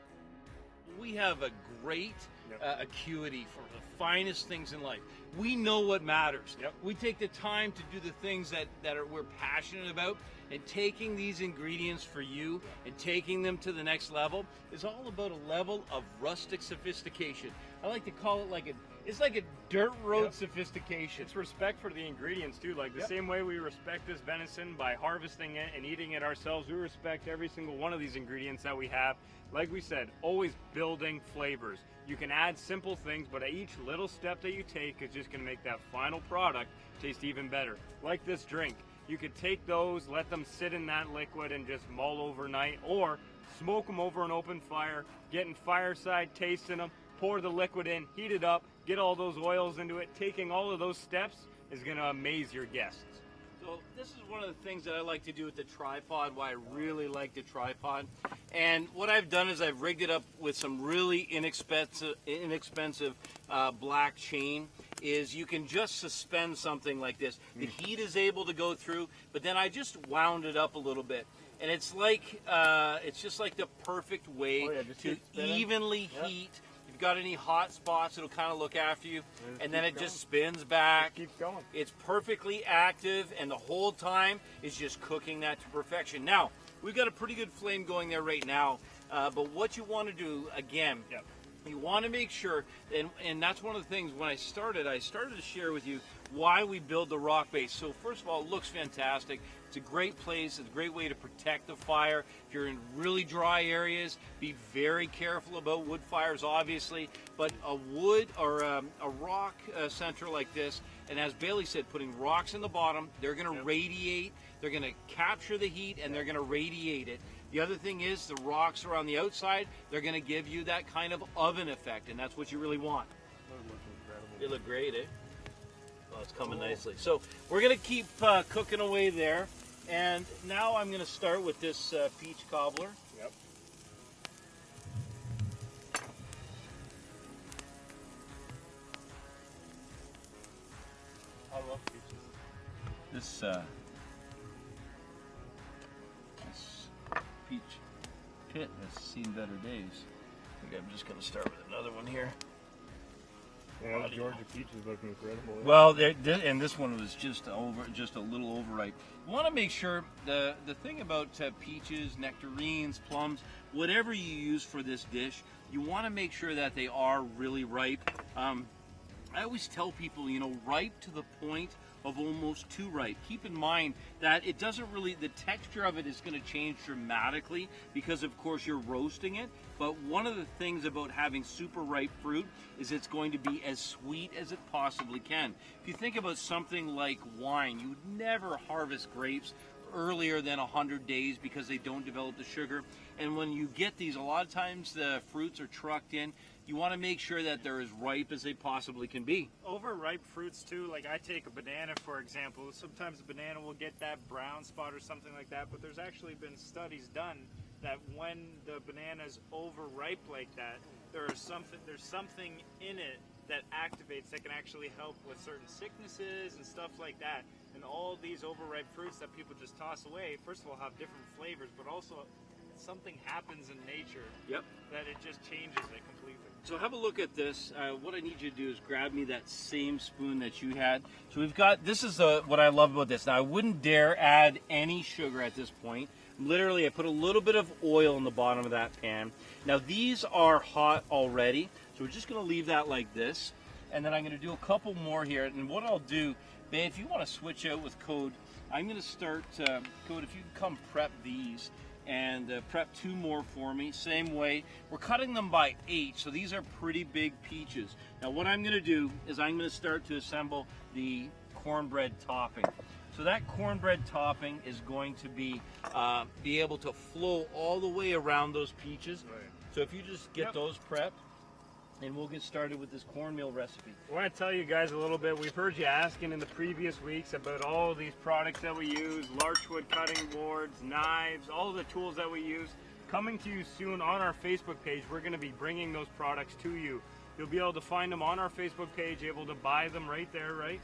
Speaker 1: We have a great acuity for the finest things in life. We know what matters.
Speaker 3: Yep.
Speaker 1: We take the time to do the things that we're passionate about, and taking these ingredients for you and taking them to the next level is all about a level of rustic sophistication. I like to call it it's like a dirt road sophistication.
Speaker 3: It's respect for the ingredients too. Like the same way we respect this venison by harvesting it and eating it ourselves, we respect every single one of these ingredients that we have. Like we said, always building flavors. You can add simple things, but each little step that you take is just going to make that final product taste even better. Like this drink, you could take those, let them sit in that liquid and just mull overnight, or smoke them over an open fire, getting fireside taste in them, pour the liquid in, heat it up, get all those oils into it. Taking all of those steps is going to amaze your guests.
Speaker 1: So this is one of the things that I like to do with the tripod, why I really like the tripod. And what I've done is I've rigged it up with some really inexpensive black chain. Is you can just suspend something like this. The heat is able to go through, but then I just wound it up a little bit. And it's just like the perfect way to evenly heat. If you've got any hot spots, it'll kind of look after you, and then it just spins back.
Speaker 3: Keeps going.
Speaker 1: It's perfectly active, and the whole time is just cooking that to perfection. Now, we've got a pretty good flame going there right now, but what you want to do, again, you want to make sure, and that's one of the things when I started to share with you why we build the rock base. So first of all, it looks fantastic. It's a great place. It's a great way to protect the fire. If you're in really dry areas, be very careful about wood fires, obviously. But a wood or a rock center like this, and as Bailey said, putting rocks in the bottom, they're going to radiate. They're going to capture the heat, and they're going to radiate it. The other thing is the rocks are on the outside. They're going to give you that kind of oven effect, and that's what you really want. They look great, eh? Well, it's coming nicely. So we're going to keep cooking away there. And now I'm going to start with this peach cobbler.
Speaker 3: Yep.
Speaker 2: I love peaches.
Speaker 1: This peach pit has seen better days. I think I'm just going to start with another one here.
Speaker 3: Yeah, those Georgia peaches look incredible.
Speaker 1: Well, and this one was just a little overripe. You want to make sure the thing about peaches, nectarines, plums, whatever you use for this dish, you want to make sure that they are really ripe. I always tell people, ripe to the point of almost too ripe. Keep in mind that it doesn't really, the texture of it is going to change dramatically because of course you're roasting it. But one of the things about having super ripe fruit is it's going to be as sweet as it possibly can. If you think about something like wine, you would never harvest grapes earlier than 100 days because they don't develop the sugar. And when you get these, a lot of times the fruits are trucked in. You want to make sure that they're as ripe as they possibly can be.
Speaker 2: Overripe fruits too, like I take a banana for example. Sometimes a banana will get that brown spot or something like that, but there's actually been studies done that when the banana is overripe like that, there's something in it that activates, that can actually help with certain sicknesses and stuff like that. And all these overripe fruits that people just toss away, first of all, have different flavors, but also something happens in nature that it just changes it completely.
Speaker 1: So have a look at this. What I need you to do is grab me that same spoon that you had. So we've got, this is what I love about this. Now I wouldn't dare add any sugar at this point. Literally, I put a little bit of oil in the bottom of that pan. Now these are hot already, so we're just going to leave that like this. And then I'm going to do a couple more here. And what I'll do, babe, if you want to switch out with Code, I'm going to start, Code, if you can come prep these and prep 2 more for me. Same way. We're cutting them by 8, so these are pretty big peaches. Now what I'm going to do is I'm going to start to assemble the cornbread topping. So that cornbread topping is going to be able to flow all the way around those peaches.
Speaker 3: Right.
Speaker 1: So if you just get those prepped, and we'll get started with this cornmeal recipe.
Speaker 3: I want to tell you guys a little bit. We've heard you asking in the previous weeks about all these products that we use, larchwood cutting boards, knives, all the tools that we use. Coming to you soon on our Facebook page, we're going to be bringing those products to you. You'll be able to find them on our Facebook page, able to buy them right there, right?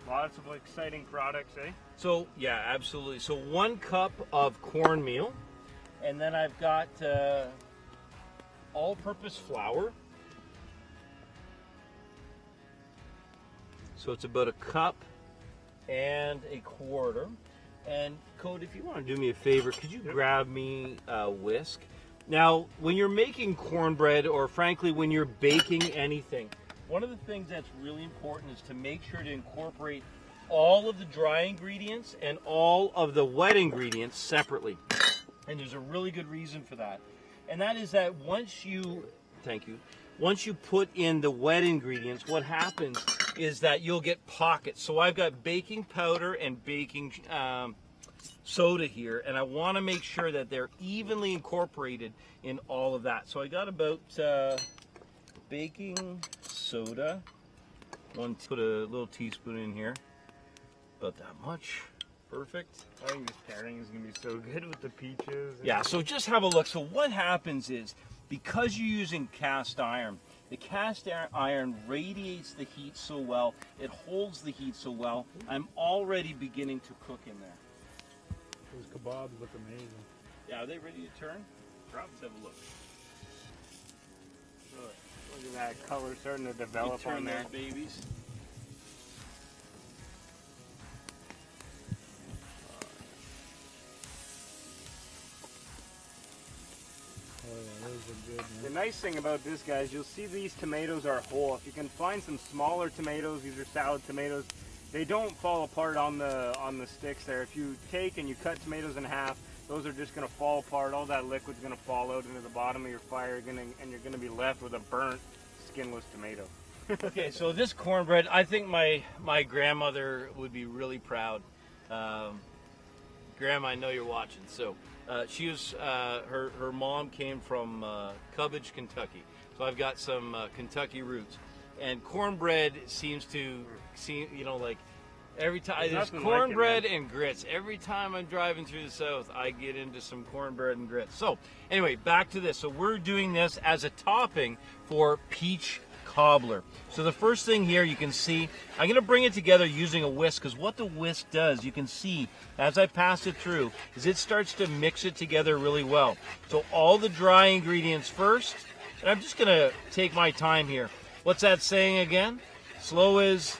Speaker 3: Lots of exciting products, eh?
Speaker 1: So, yeah, absolutely. So 1 cup of cornmeal, and then I've got all-purpose flour. So it's about 1 cup and 1/4. And Code, if you want to do me a favor, could you grab me a whisk? Now, when you're making cornbread, or frankly, when you're baking anything, one of the things that's really important is to make sure to incorporate all of the dry ingredients and all of the wet ingredients separately. And there's a really good reason for that. And that is that once you put in the wet ingredients, what happens is that you'll get pockets. So I've got baking powder and baking soda here, and I want to make sure that they're evenly incorporated in all of that. So I got about baking soda, put a little teaspoon in here, about that much. Perfect.
Speaker 3: I think this pairing is going to be so good with the peaches.
Speaker 1: Yeah, so just have a look. So what happens is, because you're using cast iron, the cast iron radiates the heat so well, it holds the heat so well. I'm already beginning to cook in there.
Speaker 2: Those kebabs look amazing.
Speaker 1: Yeah, are they ready to turn? Let's have a look.
Speaker 3: Look at that color starting to develop on there.
Speaker 1: Those babies.
Speaker 2: Oh yeah, those are good,
Speaker 3: The
Speaker 2: man.
Speaker 3: nice thing about this, guys, you'll see these tomatoes are whole. If you can find some smaller tomatoes, these are salad tomatoes, they don't fall apart on the sticks there. If you take and you cut tomatoes in half, those are just going to fall apart. All that liquid's going to fall out into the bottom of your fire, and you're going to be left with a burnt, skinless tomato.
Speaker 1: Okay, so this cornbread, I think my grandmother would be really proud. Grandma, I know you're watching. So she was her mom came from Kababs, Kentucky. So I've got some Kentucky roots, and cornbread seems to like every time there's cornbread and grits. Every time I'm driving through the South, I get into some cornbread and grits. So anyway, back to this. So we're doing this as a topping for peach cobbler. So the first thing here, you can see, I'm going to bring it together using a whisk, because what the whisk does, you can see as I pass it through, is it starts to mix it together really well. So all the dry ingredients first, and I'm just going to take my time here. What's that saying again? Slow is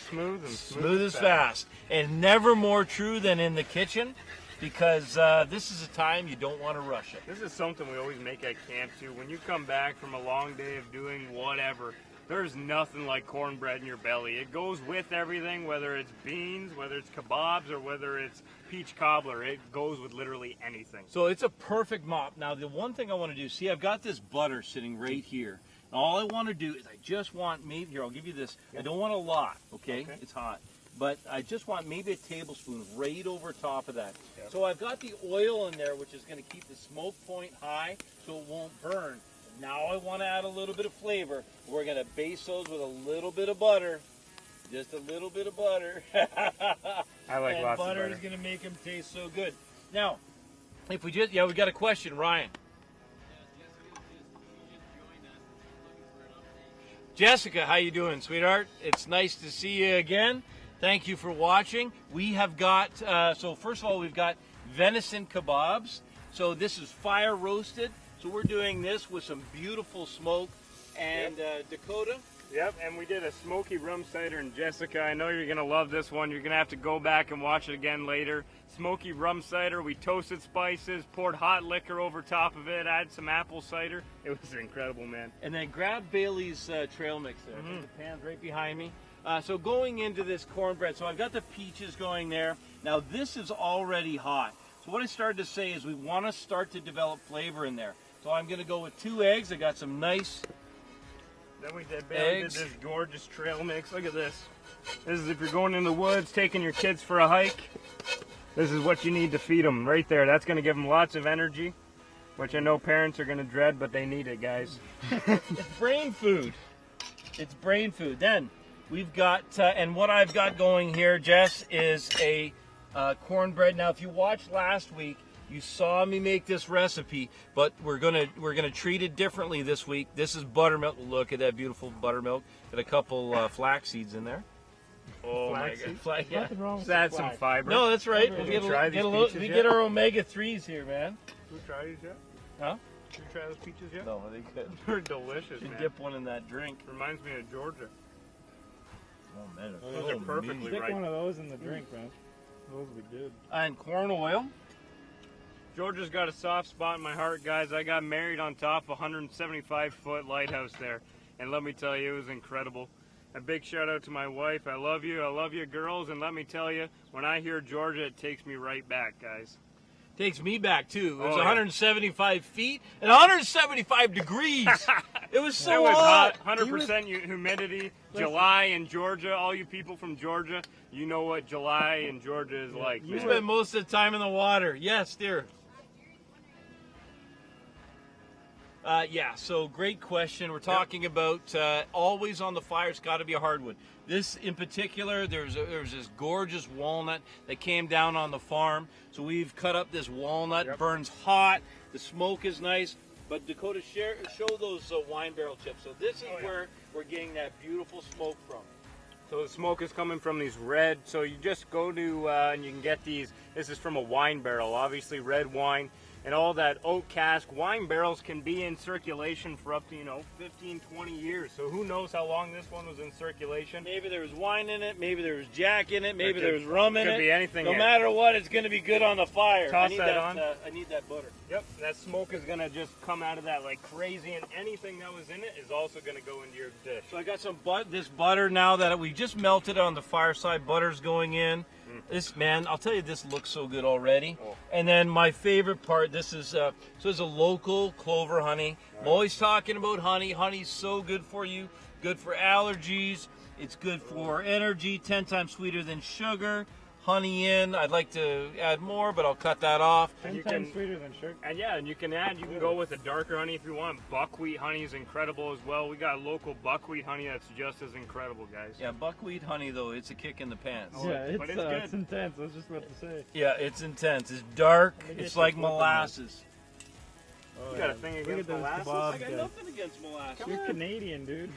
Speaker 3: smooth, and
Speaker 1: smooth is fast. And never more true than in the kitchen, because this is a time you don't want to rush it.
Speaker 3: This is something we always make at camp too. When you come back from a long day of doing whatever, there's nothing like cornbread in your belly. It goes with everything, whether it's beans, whether it's kebabs, or whether it's peach cobbler. It goes with literally anything.
Speaker 1: So it's a perfect mop. Now the one thing I want to do, see, I've got this butter sitting right here. And all I want to do is I just want maybe, here, I'll give you this. I don't want a lot, okay? It's hot. But I just want maybe a tablespoon right over top of that.
Speaker 3: Yep.
Speaker 1: So I've got the oil in there, which is going to keep the smoke point high so it won't burn. Now I want to add a little bit of flavor. We're going to base those with a little bit of butter. Just a little bit of butter.
Speaker 3: I like
Speaker 1: and
Speaker 3: lots of
Speaker 1: butter
Speaker 3: butter.
Speaker 1: is going to make them taste so good. Now, if we just, we got a question, Ryan. Jessica, how you doing, sweetheart? It's nice to see you again. Thank you for watching. We have got, so first of all, we've got venison kebabs. So this is fire roasted. So we're doing this with some beautiful smoke. And Dakota?
Speaker 3: Yep, and we did a smoky rum cider. And Jessica, I know you're going to love this one. You're going to have to go back and watch it again later. Smoky rum cider. We toasted spices, poured hot liquor over top of it, add some apple cider. It was incredible, man.
Speaker 1: And then grab Bailey's trail mix there. I think the pan's right behind me. So going into this cornbread, so I've got the peaches going there. Now this is already hot. So what I started to say is we want to start to develop flavor in there. So I'm going to go with 2 eggs. I got some nice
Speaker 3: Then we did this gorgeous trail mix. Look at this. This is if you're going in the woods, taking your kids for a hike. This is what you need to feed them right there. That's going to give them lots of energy, which I know parents are going to dread, but they need it, guys.
Speaker 1: It's brain food. It's brain food. Then we've got, and what I've got going here, Jess, is a cornbread. Now, if you watched last week, You saw me make this recipe, but we're gonna treat it differently this week. This is buttermilk. Look at that beautiful buttermilk. Got a couple flax seeds in there.
Speaker 3: Oh my god.
Speaker 1: Yeah.
Speaker 2: Nothing wrong with
Speaker 3: Just add
Speaker 2: the
Speaker 3: some
Speaker 2: flag.
Speaker 3: fiber.
Speaker 1: No, that's right.
Speaker 3: Have
Speaker 1: We
Speaker 3: you tried these peaches
Speaker 1: we
Speaker 3: yet?
Speaker 1: get our omega-3s here, man.
Speaker 3: Did you try these yet?
Speaker 1: Huh?
Speaker 3: Did you try those peaches yet?
Speaker 1: No, are they good?
Speaker 3: They're delicious,
Speaker 1: Should
Speaker 3: man.
Speaker 1: dip one in that drink.
Speaker 3: Reminds me of Georgia.
Speaker 1: Oh man, it's
Speaker 3: Those are perfectly
Speaker 2: Stick
Speaker 3: right.
Speaker 2: one of those in the drink, man. Those would be good.
Speaker 1: And corn oil.
Speaker 3: Georgia's got a soft spot in my heart, guys. I got married on top of a 175-foot lighthouse there. And let me tell you, it was incredible. A big shout out to my wife. I love you girls. And let me tell you, when I hear Georgia, it takes me right back, guys.
Speaker 1: Takes me back too. It was
Speaker 3: Oh, yeah.
Speaker 1: 175 feet and 175 degrees. It was so
Speaker 3: It was
Speaker 1: hot.
Speaker 3: hot, 100% humidity. July in Georgia, all you people from Georgia, you know what July in Georgia is like.
Speaker 1: You
Speaker 3: man.
Speaker 1: spent most of the time in the water. Yes, dear. Yeah, so great question. We're talking about always on the fire, it's got to be a hardwood. This in particular, there's this gorgeous walnut that came down on the farm. So we've cut up this walnut,
Speaker 3: Yep.
Speaker 1: burns hot, the smoke is nice. But Dakota, show those wine barrel chips. So this is where we're getting that beautiful smoke from.
Speaker 3: So the smoke is coming from these red, so you just go to, and you can get these, this is from a wine barrel, obviously red wine, and all that oak cask. Wine barrels can be in circulation for up to, 15, 20 years, so who knows how long this one was in circulation.
Speaker 1: Maybe there was wine in it, maybe there was Jack in it, maybe
Speaker 3: Could-
Speaker 1: there was rum in it.
Speaker 3: could be anything
Speaker 1: No
Speaker 3: in it.
Speaker 1: matter what, it's going to be good on the fire.
Speaker 3: Toss
Speaker 1: I need
Speaker 3: that on.
Speaker 1: I need that butter.
Speaker 3: Yep, that smoke is gonna just come out of that like crazy, and anything that was in it is also gonna go into your dish.
Speaker 1: So I got some this butter now that we just melted on the fireside. Butter's going in. This, man, I'll tell you, this looks so good already.
Speaker 3: Oh.
Speaker 1: And then my favorite part, this is so it's a local clover honey. I'm always talking about honey. Honey's so good for you. Good for allergies. It's good for energy. 10 times sweeter than sugar. Honey in. I'd like to add more, but I'll cut that off.
Speaker 2: 10
Speaker 3: you
Speaker 2: times
Speaker 3: can-
Speaker 2: sweeter than sugar.
Speaker 3: And yeah, and you can go with a darker honey if you want. Buckwheat honey is incredible as well. We got local buckwheat honey that's just as incredible, guys.
Speaker 1: Yeah, buckwheat honey though, it's a kick in the pants.
Speaker 3: Oh,
Speaker 2: Yeah,
Speaker 3: but
Speaker 2: it's
Speaker 3: it's good.
Speaker 2: intense. I was just about to say.
Speaker 1: Yeah, it's intense. It's dark.
Speaker 2: Let me get
Speaker 1: It's
Speaker 2: you
Speaker 1: like
Speaker 2: flipping
Speaker 1: molasses.
Speaker 2: Oh,
Speaker 3: You got a thing
Speaker 2: Look
Speaker 3: against
Speaker 2: at those
Speaker 3: molasses?
Speaker 2: kebabs,
Speaker 1: I got
Speaker 2: guys.
Speaker 1: nothing against molasses.
Speaker 2: You're Canadian, dude.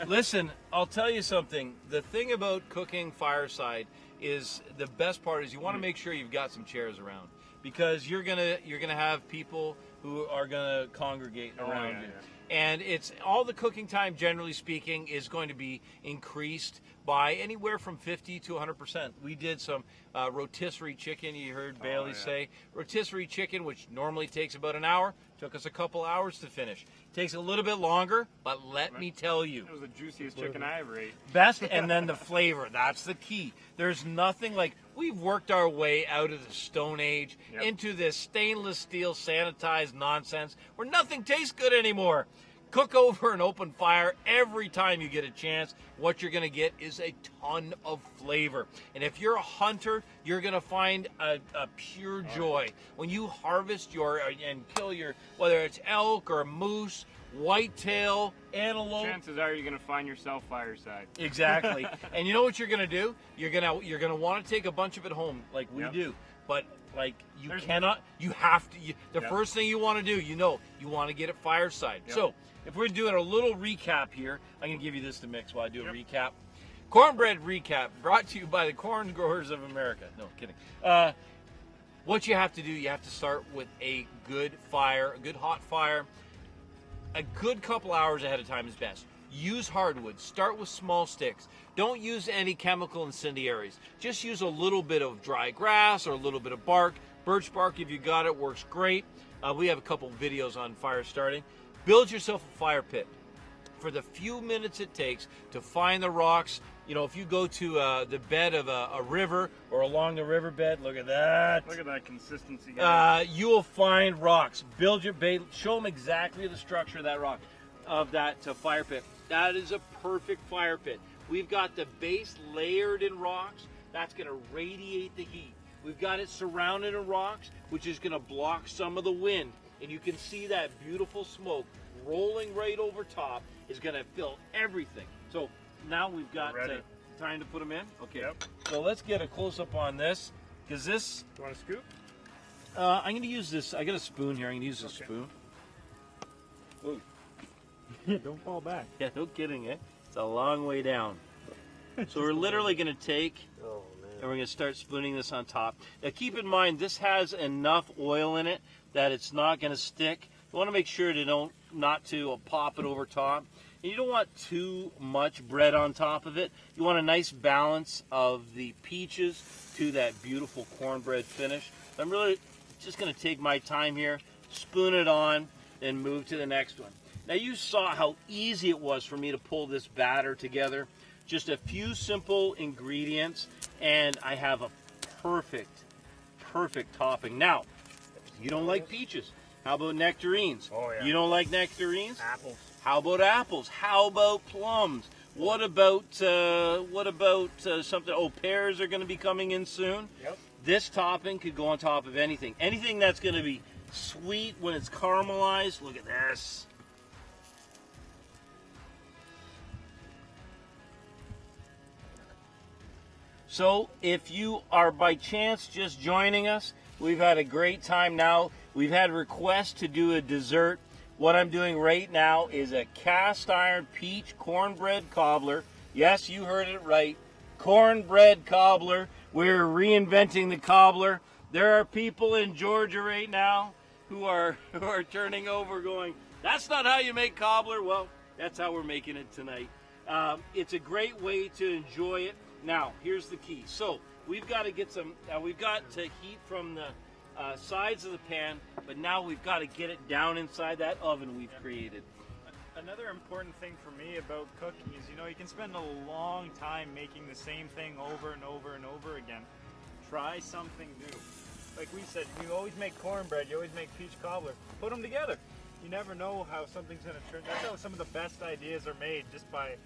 Speaker 1: Listen, I'll tell you something. The thing about cooking fireside is the best part is you want to make sure you've got some chairs around, because you're gonna have people who are gonna congregate around
Speaker 3: yeah,
Speaker 1: you.
Speaker 3: yeah.
Speaker 1: And it's all the cooking time, generally speaking, is going to be increased by anywhere from 50 to 100%. We did some rotisserie chicken. You heard Bailey
Speaker 3: yeah.
Speaker 1: say rotisserie chicken, which normally takes about an hour, took us a couple hours to finish. Takes a little bit longer, but let me tell you,
Speaker 3: It was the juiciest chicken I ever ate.
Speaker 1: best, and then the flavor. That's the key. There's nothing like, we've worked our way out of the Stone Age
Speaker 3: Yep.
Speaker 1: into this stainless steel sanitized nonsense where nothing tastes good anymore. Cook over an open fire every time you get a chance. What you're going to get is a ton of flavor. And if you're a hunter, you're going to find a pure joy. When you harvest and kill your, whether it's elk or moose, whitetail, antelope.
Speaker 3: Chances are you're gonna find yourself fireside.
Speaker 1: Exactly. And you know what you're going to do? You're going to want to take a bunch of it home like we
Speaker 3: Yep.
Speaker 1: do. But like you
Speaker 3: There's-
Speaker 1: cannot, you have to, the
Speaker 3: Yep.
Speaker 1: first thing you want to do, you want to get it fireside.
Speaker 3: Yep.
Speaker 1: So if we're doing a little recap here, I'm going to give you this to mix while I do a
Speaker 3: Yep.
Speaker 1: recap. Cornbread recap brought to you by the Corn Growers of America. No, kidding. What you have to do, you have to start with a good fire, a good hot fire. A good couple hours ahead of time is best. Use hardwood. Start with small sticks. Don't use any chemical incendiaries. Just use a little bit of dry grass or a little bit of bark. Birch bark, if you got it, works great. We have a couple videos on fire starting. Build yourself a fire pit. For the few minutes it takes to find the rocks, if you go to the bed of a river or along the riverbed, look at that.
Speaker 3: Look at that consistency, guys.
Speaker 1: You will find rocks. Build your bait. Show them exactly the structure of that rock, of that fire pit. That is a perfect fire pit. We've got the base layered in rocks. That's going to radiate the heat. We've got it surrounded in rocks, which is going to block some of the wind. And you can see that beautiful smoke rolling right over top is going to fill everything. So now we've got
Speaker 3: Ready.
Speaker 1: time to put them in. Okay.
Speaker 3: Yep.
Speaker 1: So let's get a close up on this, because this.
Speaker 3: You want to scoop?
Speaker 1: I'm going to use this. I got a spoon here. I'm going to use a spoon. Ooh.
Speaker 2: Don't fall back.
Speaker 1: Yeah, no kidding, eh? It's a long way down. So we're literally going to take, and we're going to start spooning this on top. Now keep in mind, this has enough oil in it that it's not going to stick. You want to make sure not to pop it over top. And you don't want too much bread on top of it. You want a nice balance of the peaches to that beautiful cornbread finish. I'm really just going to take my time here, spoon it on, and move to the next one. Now you saw how easy it was for me to pull this batter together. Just a few simple ingredients, and I have a perfect topping. Now, if you don't like peaches, how about nectarines?
Speaker 3: Oh, yeah.
Speaker 1: You don't like nectarines?
Speaker 3: Apples.
Speaker 1: How about apples? How about plums? What about something? Oh, pears are going to be coming in soon.
Speaker 3: Yep.
Speaker 1: This topping could go on top of anything. Anything that's going to be sweet when it's caramelized. Look at this. So if you are by chance just joining us, we've had a great time now. We've had requests to do a dessert. What I'm doing right now is a cast iron peach cornbread cobbler. Yes, you heard it right. Cornbread cobbler. We're reinventing the cobbler. There are people in Georgia right now who are turning over going, that's not how you make cobbler. Well, that's how we're making it tonight. It's a great way to enjoy it. Now, here's the key. So we've got to get some, we've got to heat from the sides of the pan, but now we've got to get it down inside that oven we've created.
Speaker 2: Another important thing for me about cooking is, you can spend a long time making the same thing over and over and over again. Try something new. Like we said, you always make cornbread, you always make peach cobbler. Put them together. You never know how something's going to turn. That's how some of the best ideas are made, just by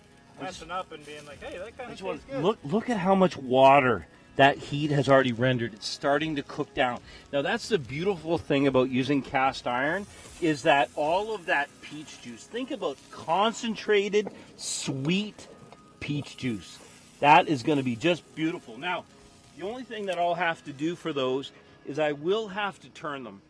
Speaker 2: messing up and being like, hey, that kind of tastes good.
Speaker 1: Look at how much water that heat has already rendered. It's starting to cook down. Now that's the beautiful thing about using cast iron, is that all of that peach juice, think about concentrated sweet peach juice. That is going to be just beautiful. Now, the only thing that I'll have to do for those is I will have to turn them.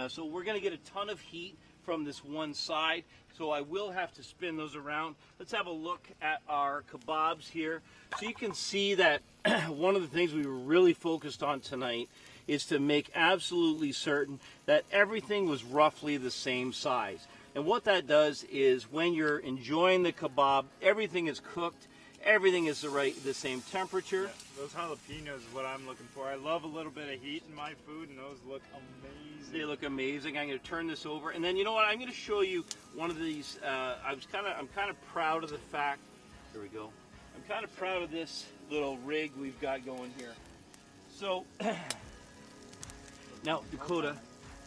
Speaker 1: So we're going to get a ton of heat from this one side, so I will have to spin those around. Let's have a look at our kebabs here. So you can see that one of the things we were really focused on tonight is to make absolutely certain that everything was roughly the same size. And what that does is when you're enjoying the kebab, everything is cooked, everything is the same temperature.
Speaker 2: Yeah, those jalapenos is what I'm looking for. I love a little bit of heat in my food, and those look amazing.
Speaker 1: They look amazing. I'm going to turn this over, and then you know what? I'm going to show you one of these. I'm kind of proud of the fact. Here we go. I'm kind of proud of this little rig we've got going here. So now, Dakota,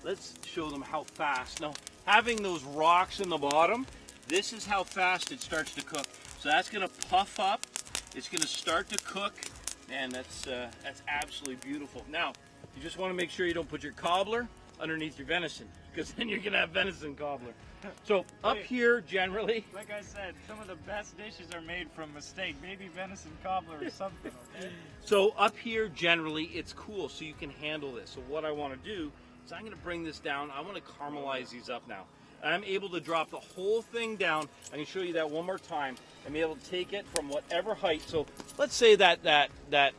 Speaker 1: let's show them how fast. Now, having those rocks in the bottom, this is how fast it starts to cook. So that's going to puff up. It's going to start to cook, and that's absolutely beautiful. Now, you just want to make sure you don't put your cobbler underneath your venison, because then you're going to have venison cobbler. So up here, generally,
Speaker 2: like I said, some of the best dishes are made from mistake. Maybe venison cobbler or something. Okay?
Speaker 1: So up here, generally, it's cool, so you can handle this. So what I want to do is I'm going to bring this down. I want to caramelize these up now. I'm able to drop the whole thing down. I can show you that one more time. I'm able to take it from whatever height. So let's say that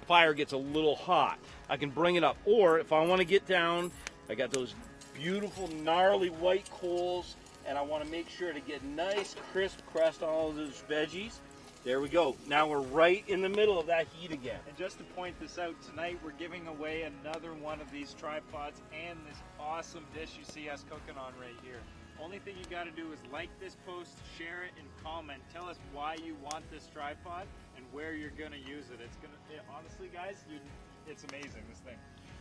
Speaker 1: fire gets a little hot. I can bring it up. Or if I want to get down, I got those beautiful gnarly white coals, and I want to make sure to get nice crisp crust on all of those veggies. There we go. Now we're right in the middle of that heat again.
Speaker 2: And just to point this out, tonight we're giving away another one of these tripods and this awesome dish you see us cooking on right here. Only thing you got to do is like this post, share it, and comment. Tell us why you want this tripod and where you're going to use it. Honestly, guys, it's amazing, this thing.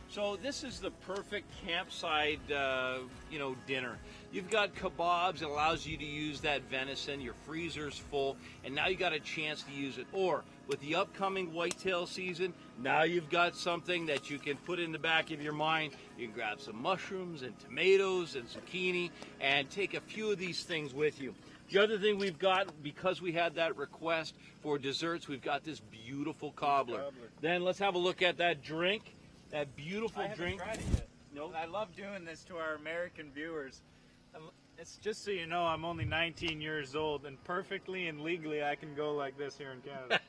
Speaker 1: So this is the perfect campsite, dinner. You've got kebabs. It allows you to use that venison. Your freezer's full, and now you got a chance to use it. Or with the upcoming whitetail season, now you've got something that you can put in the back of your mind. You can grab some mushrooms and tomatoes and zucchini and take a few of these things with you. The other thing we've got, because we had that request for desserts, we've got this beautiful cobbler. Then let's have a look at that drink. that beautiful
Speaker 2: I haven't
Speaker 1: drink.
Speaker 2: tried it yet.
Speaker 1: No.
Speaker 2: I love doing this to our American viewers. It's just so you know, I'm only 19 years old, and perfectly and legally I can go like this here in Canada.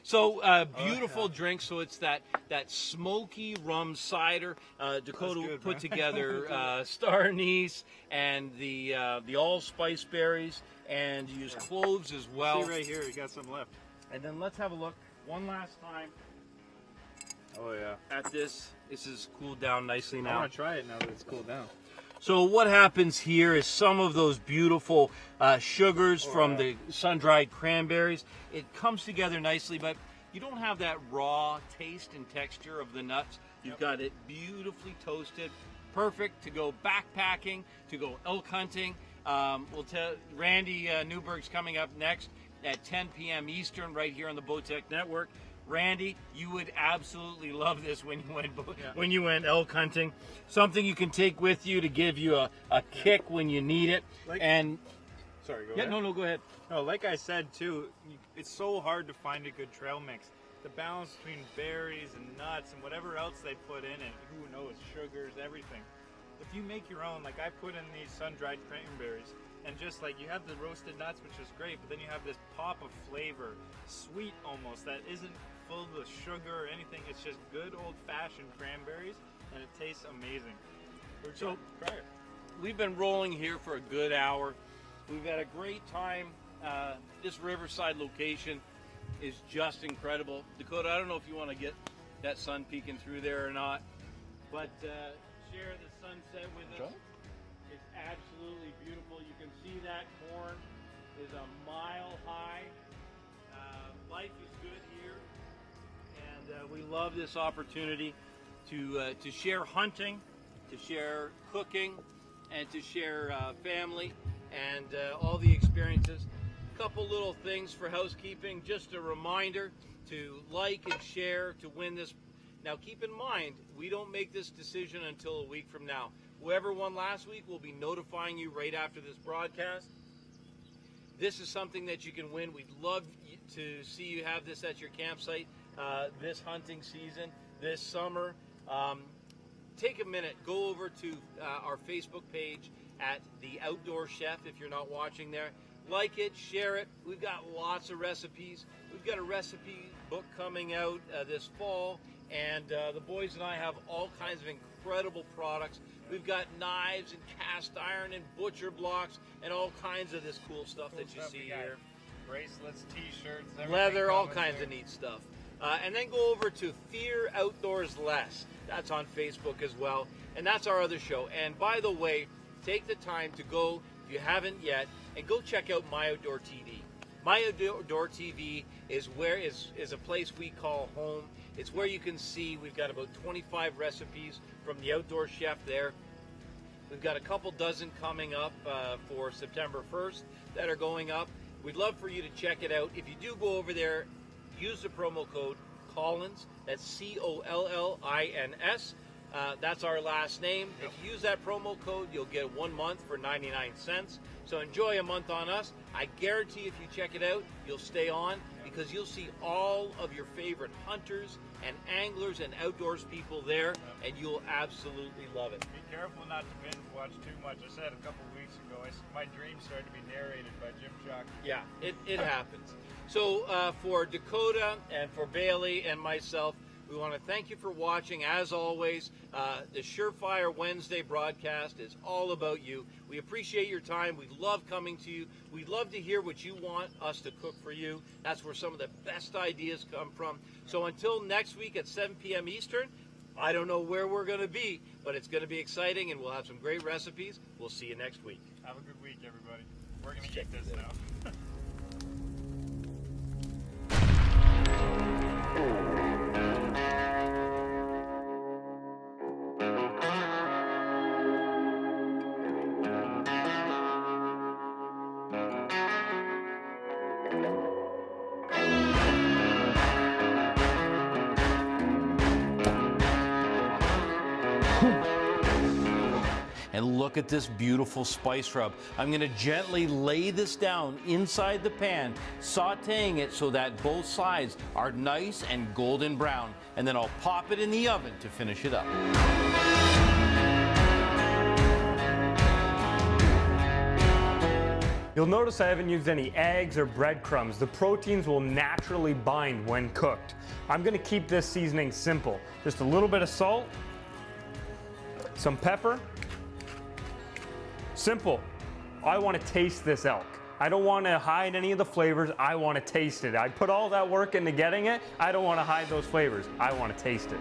Speaker 1: So beautiful drink. So it's that smoky rum cider. Dakota
Speaker 2: good,
Speaker 1: put
Speaker 2: bro.
Speaker 1: together star anise and the allspice berries, and you use cloves as well.
Speaker 2: See right here, you got some left.
Speaker 1: And then let's have a look one last time
Speaker 2: Oh yeah.
Speaker 1: at this. This is cooled down nicely
Speaker 2: I
Speaker 1: now.
Speaker 2: want to try it now that it's cooled down.
Speaker 1: So what happens here is some of those beautiful sugars from the sun-dried cranberries. It comes together nicely, but you don't have that raw taste and texture of the nuts. You've got it beautifully toasted, perfect to go backpacking, to go elk hunting. We'll tell Randy Newberg's coming up next at 10 p.m. Eastern right here on the Bowtech Network. Randy, you would absolutely love this when you went elk hunting. Something you can take with you to give you a kick when you need it.
Speaker 2: Sorry, go
Speaker 1: Yeah,
Speaker 2: ahead.
Speaker 1: no, go ahead.
Speaker 2: No, like I said too, it's so hard to find a good trail mix. The balance between berries and nuts and whatever else they put in it, who knows, sugars, everything. If you make your own, like I put in these sun-dried cranberries, and just like you have the roasted nuts, which is great, but then you have this pop of flavor, sweet almost, that isn't full of sugar or anything. It's just good old-fashioned cranberries, and it tastes amazing.
Speaker 1: So-
Speaker 2: try it.
Speaker 1: We've been rolling here for a good hour. We've had a great time. This Riverside location is just incredible. Dakota, I don't know if you want to get that sun peeking through there or not, but share the sunset with us. It's absolutely beautiful. You can see that corn is a mile high. Life is good here, and we love this opportunity to share hunting, to share cooking, and to share family and all the experiences. Couple little things for housekeeping. Just a reminder to like and share to win this. Now keep in mind, we don't make this decision until a week from now. Whoever won last week will be notifying you right after this broadcast. This is something that you can win. We'd love to see you have this at your campsite this hunting season, this summer. Take a minute, go over to our Facebook page at The Outdoor Chef if you're not watching there. Like it, share it. We've got lots of recipes. We've got a recipe book coming out this fall, and the boys and I have all kinds of incredible products. We've got knives and cast iron and butcher blocks and all kinds of this cool stuff that you see here.
Speaker 2: Bracelets, t-shirts, everything
Speaker 1: Leather, all
Speaker 2: coming
Speaker 1: kinds
Speaker 2: there.
Speaker 1: of neat stuff. And then go over to Fear Outdoors Less. That's on Facebook as well. And that's our other show. And by the way, take the time to go, if you haven't yet, and go check out My Outdoor TV. My Outdoor TV is a place we call home. It's where you can see we've got about 25 recipes from the outdoor chef there. We've got a couple dozen coming up for September 1st that are going up. We'd love for you to check it out. If you do go over there, use the promo code Collins. That's COLLINS. That's our last name. If you use that promo code, you'll get 1 month for 99 cents. So enjoy a month on us. I guarantee if you check it out, you'll stay on because you'll see all of your favorite hunters and anglers and outdoors people there, and you'll absolutely love it.
Speaker 2: Be careful not to binge watch too much. I said a couple weeks ago, my dreams started to be narrated by Jim Shock.
Speaker 1: Yeah, it happens. So for Dakota and for Bailey and myself, we want to thank you for watching. As always, the Surefire Wednesday broadcast is all about you. We appreciate your time. We love coming to you. We'd love to hear what you want us to cook for you. That's where some of the best ideas come from. So until next week at 7 p.m. Eastern, I don't know where we're going to be, but it's going to be exciting, and we'll have some great recipes. We'll see you next week.
Speaker 2: Have a good week, everybody. We're going to get this now.
Speaker 1: And look at this beautiful spice rub. I'm gonna gently lay this down inside the pan, sauteing it so that both sides are nice and golden brown. And then I'll pop it in the oven to finish it up.
Speaker 3: You'll notice I haven't used any eggs or breadcrumbs. The proteins will naturally bind when cooked. I'm gonna keep this seasoning simple. Just a little bit of salt, some pepper. Simple. I wanna taste this elk. I don't wanna hide any of the flavors, I wanna taste it. I put all that work into getting it, I don't wanna hide those flavors, I wanna taste it.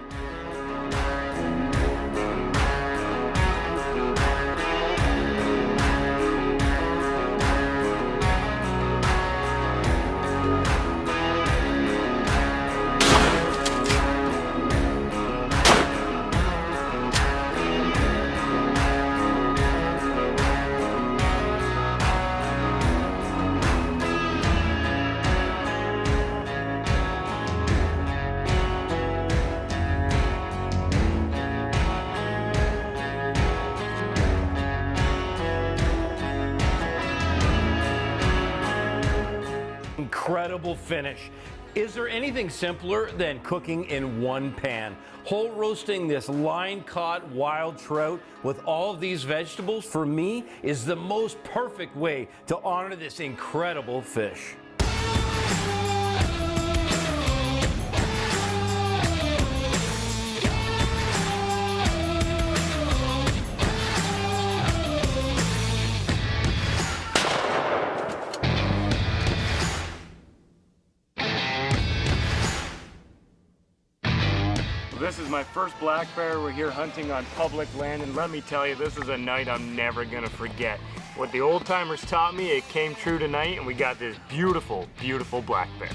Speaker 1: Incredible finish. Is there anything simpler than cooking in one pan? Whole roasting this line-caught wild trout with all of these vegetables, for me, is the most perfect way to honor this incredible fish.
Speaker 3: This is my first black bear. We're here hunting on public land, and let me tell you, this is a night I'm never gonna forget. What the old timers taught me, it came true tonight, and we got this beautiful, beautiful black bear.